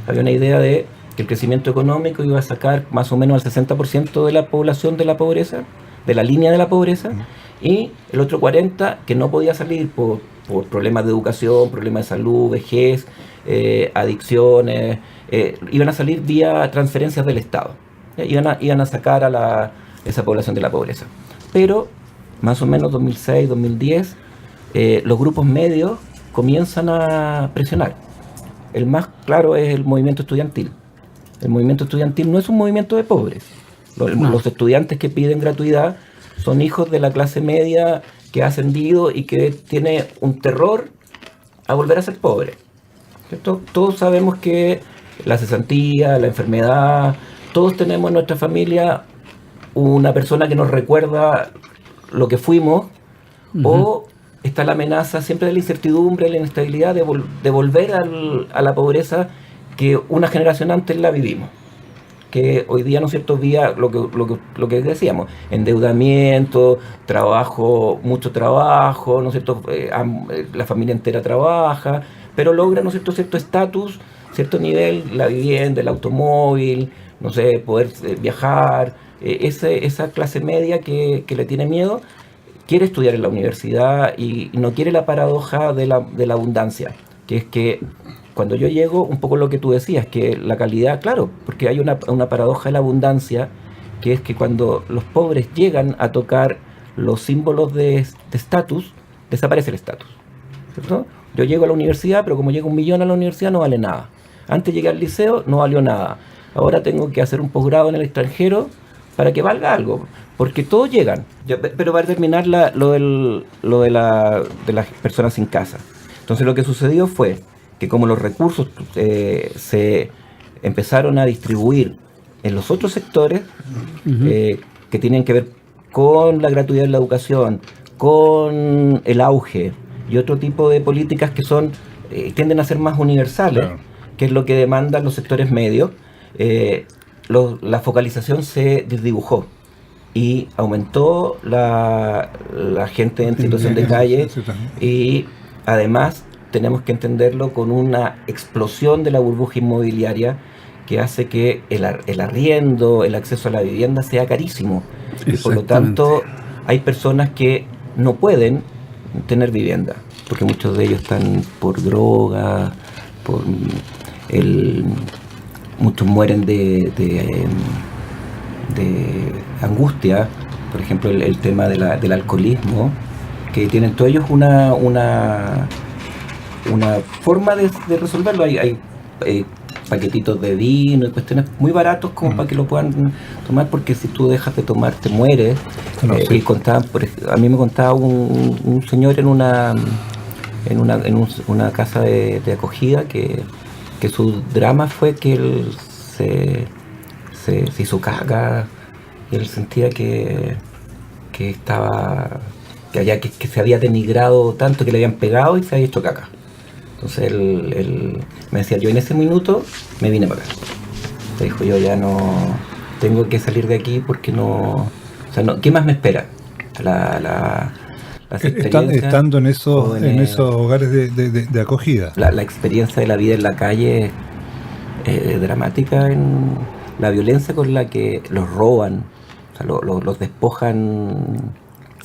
Había una idea de que el crecimiento económico iba a sacar más o menos al 60% de la población de la pobreza, de la línea de la pobreza, y el otro 40% que no podía salir por problemas de educación, problemas de salud, vejez, adicciones, iban a salir vía transferencias del Estado. Iban a sacar a esa población de la pobreza. Pero más o menos 2006, 2010, los grupos medios comienzan a presionar. El más claro es el movimiento estudiantil. El movimiento estudiantil no es un movimiento de pobres. Los estudiantes que piden gratuidad son hijos de la clase media que ha ascendido y que tiene un terror a volver a ser pobre. ¿Cierto? Todos sabemos que la cesantía, la enfermedad, todos tenemos en nuestra familia una persona que nos recuerda lo que fuimos, o está la amenaza siempre de la incertidumbre, la inestabilidad de volver a la pobreza que una generación antes la vivimos. Que hoy día, ¿no es cierto?, vía lo que decíamos, endeudamiento, trabajo, mucho trabajo, ¿no es cierto?, la familia entera trabaja, pero logra, ¿no es cierto?, cierto estatus, cierto nivel, la vivienda, el automóvil, no sé, poder viajar, esa clase media que le tiene miedo, quiere estudiar en la universidad y no quiere la paradoja de la abundancia, que es que cuando yo llego, un poco lo que tú decías, que la calidad, claro, porque hay una paradoja de la abundancia, que es que cuando los pobres llegan a tocar los símbolos de estatus, desaparece el estatus, ¿cierto? Yo llego a la universidad, pero como llega 1 millón a la universidad no vale nada. Antes llegué al liceo, no valió nada. Ahora tengo que hacer un posgrado en el extranjero para que valga algo, porque todos llegan. Pero va a terminar lo de las personas sin casa. Entonces lo que sucedió fue que como los recursos se empezaron a distribuir en los otros sectores que tienen que ver con la gratuidad de la educación, con el auge y otro tipo de políticas que tienden a ser más universales, claro, que es lo que demandan los sectores medios, la focalización se desdibujó y aumentó la gente en situación de calle, y además tenemos que entenderlo con una explosión de la burbuja inmobiliaria que hace que el arriendo, el acceso a la vivienda sea carísimo. Y por lo tanto hay personas que no pueden tener vivienda, porque muchos de ellos están por droga, muchos mueren de angustia, por ejemplo el tema del alcoholismo, que tienen todos ellos una forma de resolverlo. Hay paquetitos de vino y cuestiones muy baratos como para que lo puedan tomar, porque si tú dejas de tomar te mueres. Y a mí me contaba un señor en una casa de acogida que su drama fue que él se hizo caca y él sentía que se había denigrado tanto, que le habían pegado y se había hecho caca. Entonces él me decía, yo en ese minuto me vine para acá. Me dijo, yo ya no tengo que salir de aquí porque no... O sea, ¿qué más me espera? Estando en esos hogares de acogida. La experiencia de la vida en la calle es dramática, en la violencia con la que los roban, o sea, los despojan.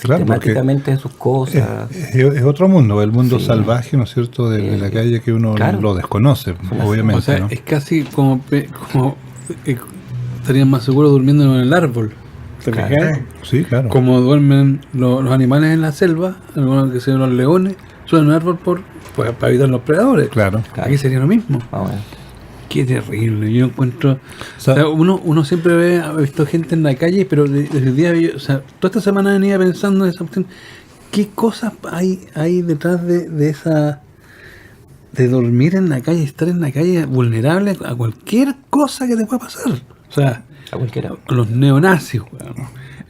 Claro, sistemáticamente de sus cosas. Es otro mundo, el mundo sí. salvaje, ¿no es cierto?, de la calle, que uno claro. lo desconoce, obviamente. O sea, ¿no? es casi como estarían más seguros durmiendo en el árbol. ¿Te claro. fijas? Sí, claro. Como duermen los animales en la selva, algunos que sean los leones, suben en el árbol para evitar los predadores. Claro. Aquí sería lo mismo. Bueno. Qué terrible. Yo encuentro... O sea, uno siempre ha visto gente en la calle, pero desde el día... O sea, toda esta semana venía pensando en esa cuestión. ¿Qué cosas hay detrás de esa... de dormir en la calle, estar en la calle vulnerable a cualquier cosa que te pueda pasar? O sea, a cualquiera. Los neonazis,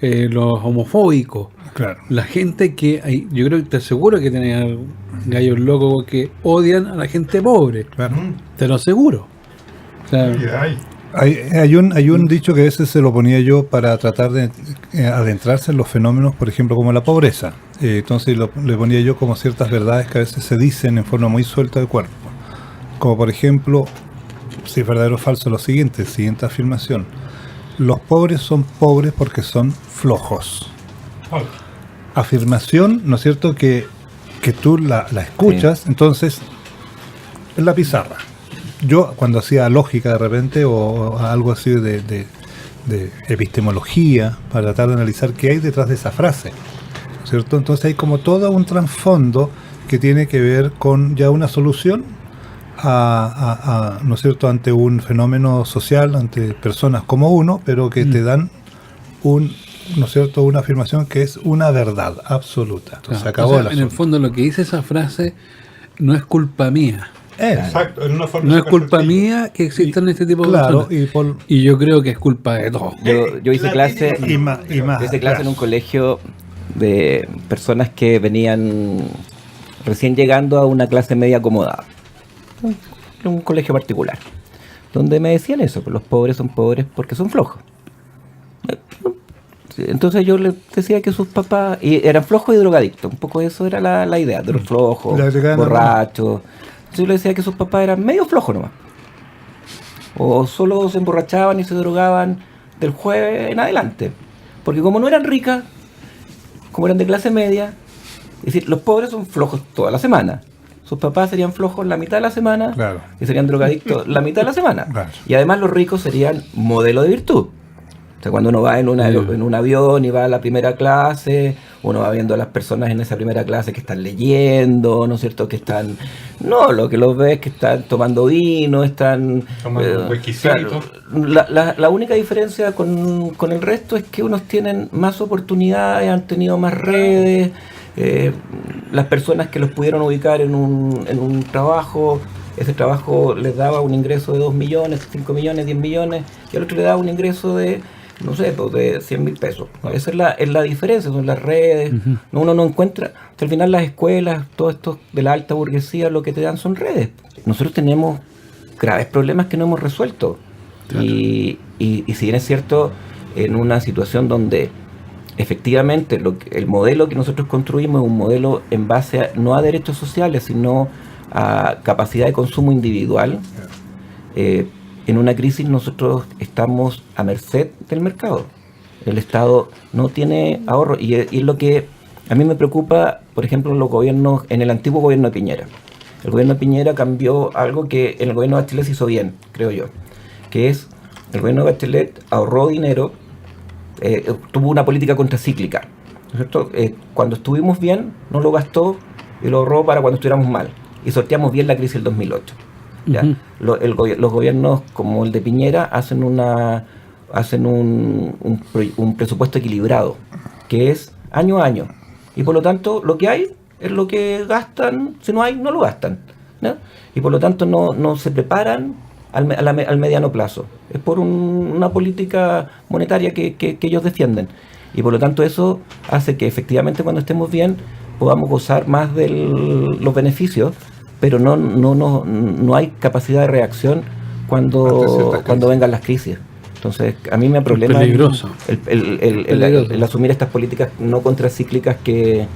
los homofóbicos, claro. La gente que... yo creo que te aseguro que tenés gallos locos que odian a la gente pobre. Claro. Te lo aseguro. O sea, hay un dicho que a veces se lo ponía yo para tratar de adentrarse en los fenómenos, por ejemplo, como la pobreza. Entonces le ponía yo como ciertas verdades que a veces se dicen en forma muy suelta del cuerpo. Como por ejemplo, si es verdadero o falso, lo siguiente afirmación. Los pobres son pobres porque son flojos. Afirmación, ¿no es cierto?, que tú la escuchas, sí. Entonces, en la pizarra. Yo, cuando hacía lógica de repente, o algo así de epistemología, para tratar de analizar qué hay detrás de esa frase, ¿no es cierto? Entonces hay como todo un trasfondo que tiene que ver con ya una solución ¿no es cierto?, ante un fenómeno social, ante personas como uno, pero que te dan ¿no es cierto?, una afirmación que es una verdad absoluta. Entonces, acabó en el fondo lo que dice esa frase no es culpa mía. Exacto, en una forma no es culpa mía que existan este tipo de personas. Y yo creo que es culpa de todos. Yo hice clase en un colegio de personas que venían recién llegando a una clase media acomodada. Un colegio particular, donde me decían eso, que los pobres son pobres porque son flojos. Entonces yo les decía que sus papás eran flojos y drogadictos. Un poco eso era la idea, de los flojos, borrachos. Yo le decía que sus papás eran medio flojos nomás. O solo se emborrachaban y se drogaban del jueves en adelante. Porque como no eran ricas, como eran de clase media, es decir, los pobres son flojos toda la semana. Sus papás serían flojos la mitad de la semana, claro. Y serían drogadictos la mitad de la semana. Claro. Y además los ricos serían modelo de virtud. O sea, cuando uno va en un avión y va a la primera clase, uno va viendo a las personas en esa primera clase que están leyendo, ¿no es cierto? Que están... No, lo que los ves es que están tomando vino, están... Tomando un whiskycito. La única diferencia con el resto es que unos tienen más oportunidades, han tenido más redes, las personas que los pudieron ubicar en un trabajo... Ese trabajo les daba un ingreso de 2 millones, 5 millones, 10 millones, y al otro le daba un ingreso de, no sé, pues de 100.000 pesos. Esa es la diferencia, son las redes. Uh-huh. Uno no encuentra, al final las escuelas, todo esto de la alta burguesía, lo que te dan son redes. Nosotros tenemos graves problemas que no hemos resuelto. Claro. Y si bien es cierto, en una situación donde efectivamente el modelo que nosotros construimos es un modelo en base no a derechos sociales, sino a capacidad de consumo individual, en una crisis nosotros estamos a merced del mercado. El Estado no tiene ahorro y es lo que a mí me preocupa, por ejemplo, en los gobiernos, en el antiguo gobierno de Piñera. El gobierno de Piñera cambió algo que en el gobierno de Bachelet se hizo bien, creo yo, que es el gobierno de Bachelet ahorró dinero, tuvo una política contracíclica, ¿no es cierto? Cuando estuvimos bien, no lo gastó y lo ahorró para cuando estuviéramos mal. Y sorteamos bien la crisis del 2008. ¿Ya? Los gobiernos como el de Piñera hacen un presupuesto equilibrado, que es año a año. Y por lo tanto, lo que hay es lo que gastan, si no hay, no lo gastan, ¿no? Y por lo tanto no se preparan al mediano plazo. Es por una política monetaria que ellos defienden. Y por lo tanto eso hace que efectivamente cuando estemos bien podamos gozar más de los beneficios, pero no hay capacidad de reacción cuando vengan las crisis. Entonces, a mí me problema peligroso. El asumir estas políticas no contracíclicas que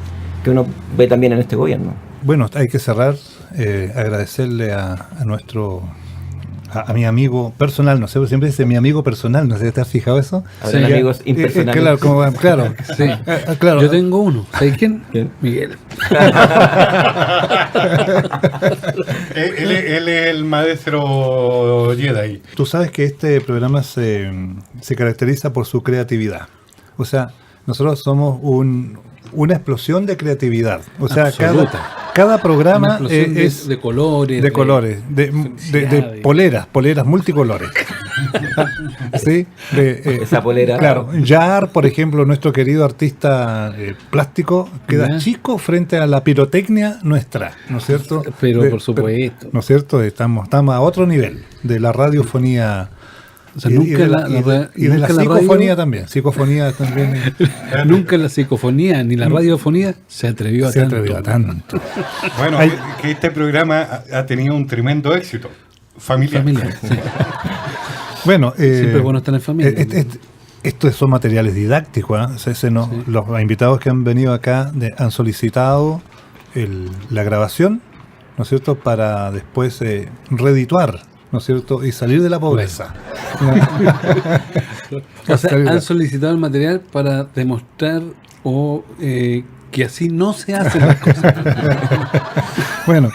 uno ve también en este gobierno. Bueno, hay que cerrar, agradecerle a mi amigo personal, no sé, siempre dice mi amigo personal, no sé si te has fijado eso. Sí, amigos impersonales. Claro. Sí. Claro. Yo tengo uno. ¿Sabes quién? ¿Quién? Miguel. Él es el maestro Jedi. Tú sabes que este programa se caracteriza por su creatividad. O sea, nosotros somos una explosión de creatividad. O sea, cada programa es de colores. De colores, de poleras multicolores. ¿Sí? Esa polera. Claro, Jar, por ejemplo, nuestro querido artista plástico, queda Ya. chico frente a la pirotecnia nuestra, ¿no es cierto? Pero por supuesto. ¿No es cierto? Estamos a otro nivel de la radiofonía. O sea, Y nunca de la nunca la psicofonía radio- también. Psicofonía también Nunca la psicofonía ni la radiofonía se atrevió a se tanto. atrevió a tanto. Bueno, que este programa ha tenido un tremendo éxito. Familiar. Familiar, sí. Bueno, Siempre es bueno estar en familia. estos son materiales didácticos. Los invitados que han venido acá han solicitado la grabación, ¿no es cierto?, para después redituar, ¿no es cierto?, y salir de la pobreza. O sea, han solicitado el material para demostrar que así no se hacen las cosas. Bueno,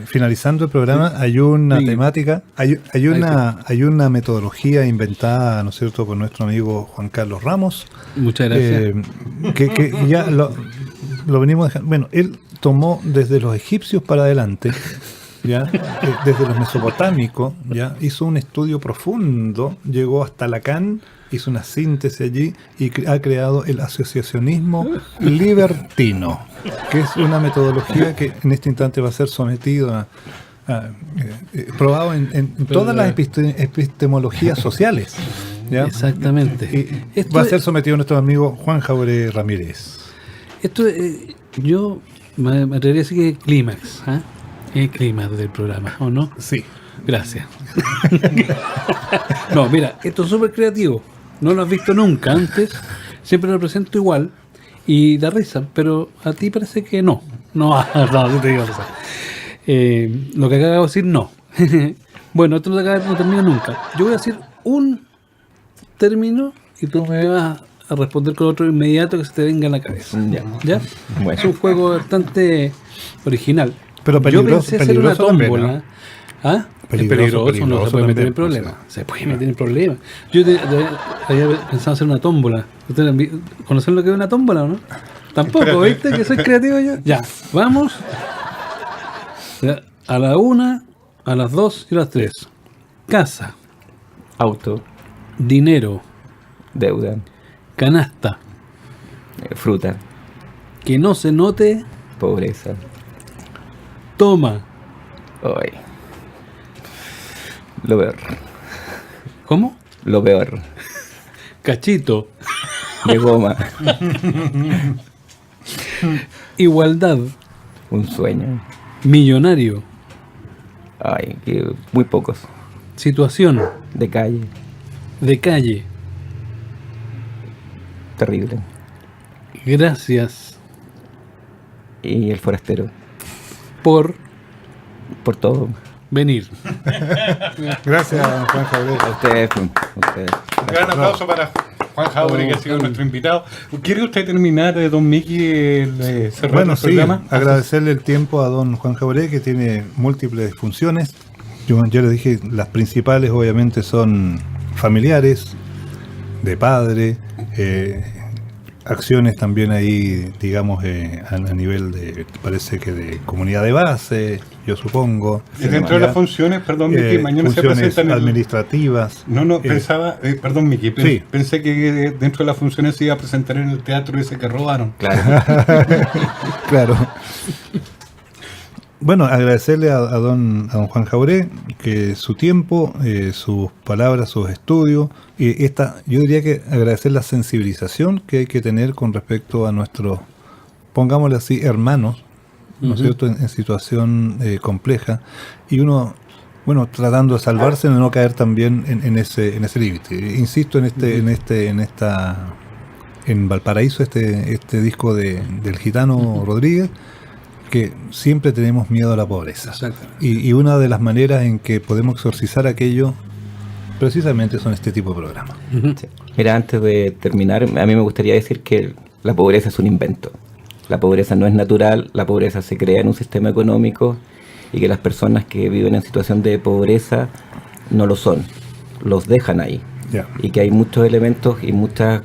finalizando el programa, hay una temática, hay una metodología inventada, ¿no es cierto?, por nuestro amigo Juan Carlos Ramos. Muchas gracias. Que ya lo venimos dejando. Bueno, él tomó desde los egipcios para adelante, ya, desde los mesopotámicos, ya, hizo un estudio profundo, llegó hasta Lacan, hizo una síntesis allí y ha creado el asociacionismo libertino, que es una metodología que en este instante va a ser sometido probado en todas las epistemologías sociales, ¿ya? Exactamente. Y va a ser sometido a nuestro amigo Juan Jauré Ramírez. Esto yo me atrevería a decir que es clímax, ¿ah? Es el clímax del programa, ¿o no? Sí. Gracias. No, mira, esto es súper creativo. No lo has visto nunca antes. Siempre lo presento igual y da risa, pero a ti parece que no. No, no te digo risa. Lo que acabo de decir, no. Bueno, esto no termina nunca. Yo voy a decir un término y tú me vas a responder con otro inmediato que se te venga a la cabeza. ¿Ya? Bueno. Es un juego bastante original. Pero Yo pensé hacer una peligroso también, tómbola. ¿no? ¿Ah? Peligroso No se puede meter en también, problemas. pues, Se puede meter en problemas. Yo había pensado hacer una tómbola. ¿Ustedes conocen lo que es una tómbola o no? Tampoco, ¿viste? Que soy creativo yo. Ya, vamos. Ya, a la 1, a las 2 y a las 3. Casa, Auto, dinero, deuda, canasta, fruta, que no se note, pobreza. toma. Ay. Lo peor. ¿Cómo? Lo peor. Cachito, De goma. igualdad, Un sueño. millonario, Ay, que muy pocos. situación, De calle. de calle, Terrible. gracias Y el forastero. por Por todo. venir. Gracias, Juan Javier. A ustedes. Un gran aplauso para Juan Jauregui, que ha sido nuestro invitado. ¿Quiere usted terminar, don Miki, cerrar Bueno, el sí, programa? agradecerle el tiempo a don Juan Jauré, que tiene múltiples funciones. Yo ya les dije, las principales obviamente son familiares, de padre, acciones también ahí, digamos, a nivel de, parece que de comunidad de base, yo supongo. Y dentro de las funciones, perdón, Miki, mañana se funciones presentan administrativas. Pensaba, perdón, Miki, sí. Pensé que dentro de las funciones se iba a presentar en el teatro ese que robaron. Claro. Claro. Bueno, agradecerle a don Juan Jauré que su tiempo, sus palabras, sus estudios, y yo diría que agradecer la sensibilización que hay que tener con respecto a nuestros, pongámosle así, hermanos, ¿no es cierto?, en situación compleja, y uno, bueno, tratando de salvarse de no caer también en ese límite. Insisto en Valparaíso, este disco del Gitano Rodríguez, que siempre tenemos miedo a la pobreza. Y una de las maneras en que podemos exorcizar aquello precisamente son este tipo de programas. Sí. Mira, antes de terminar, a mí me gustaría decir que la pobreza es un invento. La pobreza no es natural, la pobreza se crea en un sistema económico, y que las personas que viven en situación de pobreza no lo son, los dejan ahí. Yeah. Y que hay muchos elementos y muchas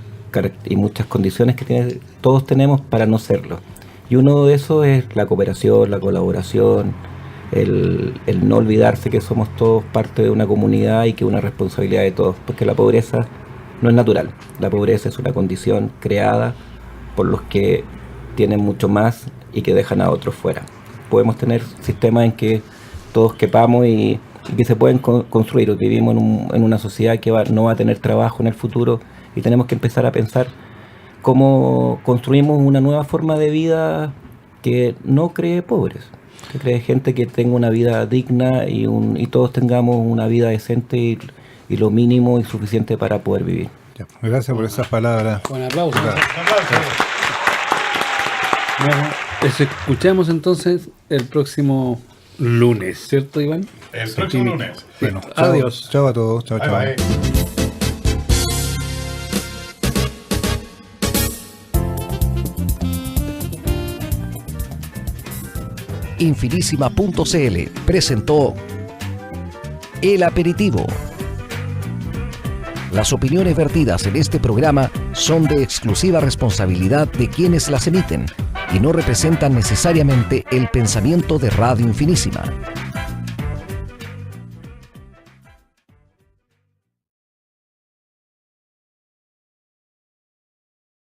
condiciones que todos tenemos para no serlo. Y uno de esos es la cooperación, la colaboración, el no olvidarse que somos todos parte de una comunidad y que es una responsabilidad de todos, porque la pobreza no es natural. La pobreza es una condición creada por los que tienen mucho más y que dejan a otros fuera. Podemos tener sistemas en que todos quepamos y que se pueden construir. Vivimos en una sociedad que no va a tener trabajo en el futuro, y tenemos que empezar a pensar cómo construimos una nueva forma de vida que no cree pobres, que cree gente que tenga una vida digna y todos tengamos una vida decente y lo mínimo y suficiente para poder vivir. Ya, gracias por esas palabras. Buen aplauso. Les escuchamos entonces el próximo lunes, ¿cierto, Iván? El próximo lunes. Bueno, Adiós. Chao a todos. Chao, chao. Bye, bye. Infinísima.cl presentó El Aperitivo. Las opiniones vertidas en este programa son de exclusiva responsabilidad de quienes las emiten y no representan necesariamente el pensamiento de Radio Infinísima.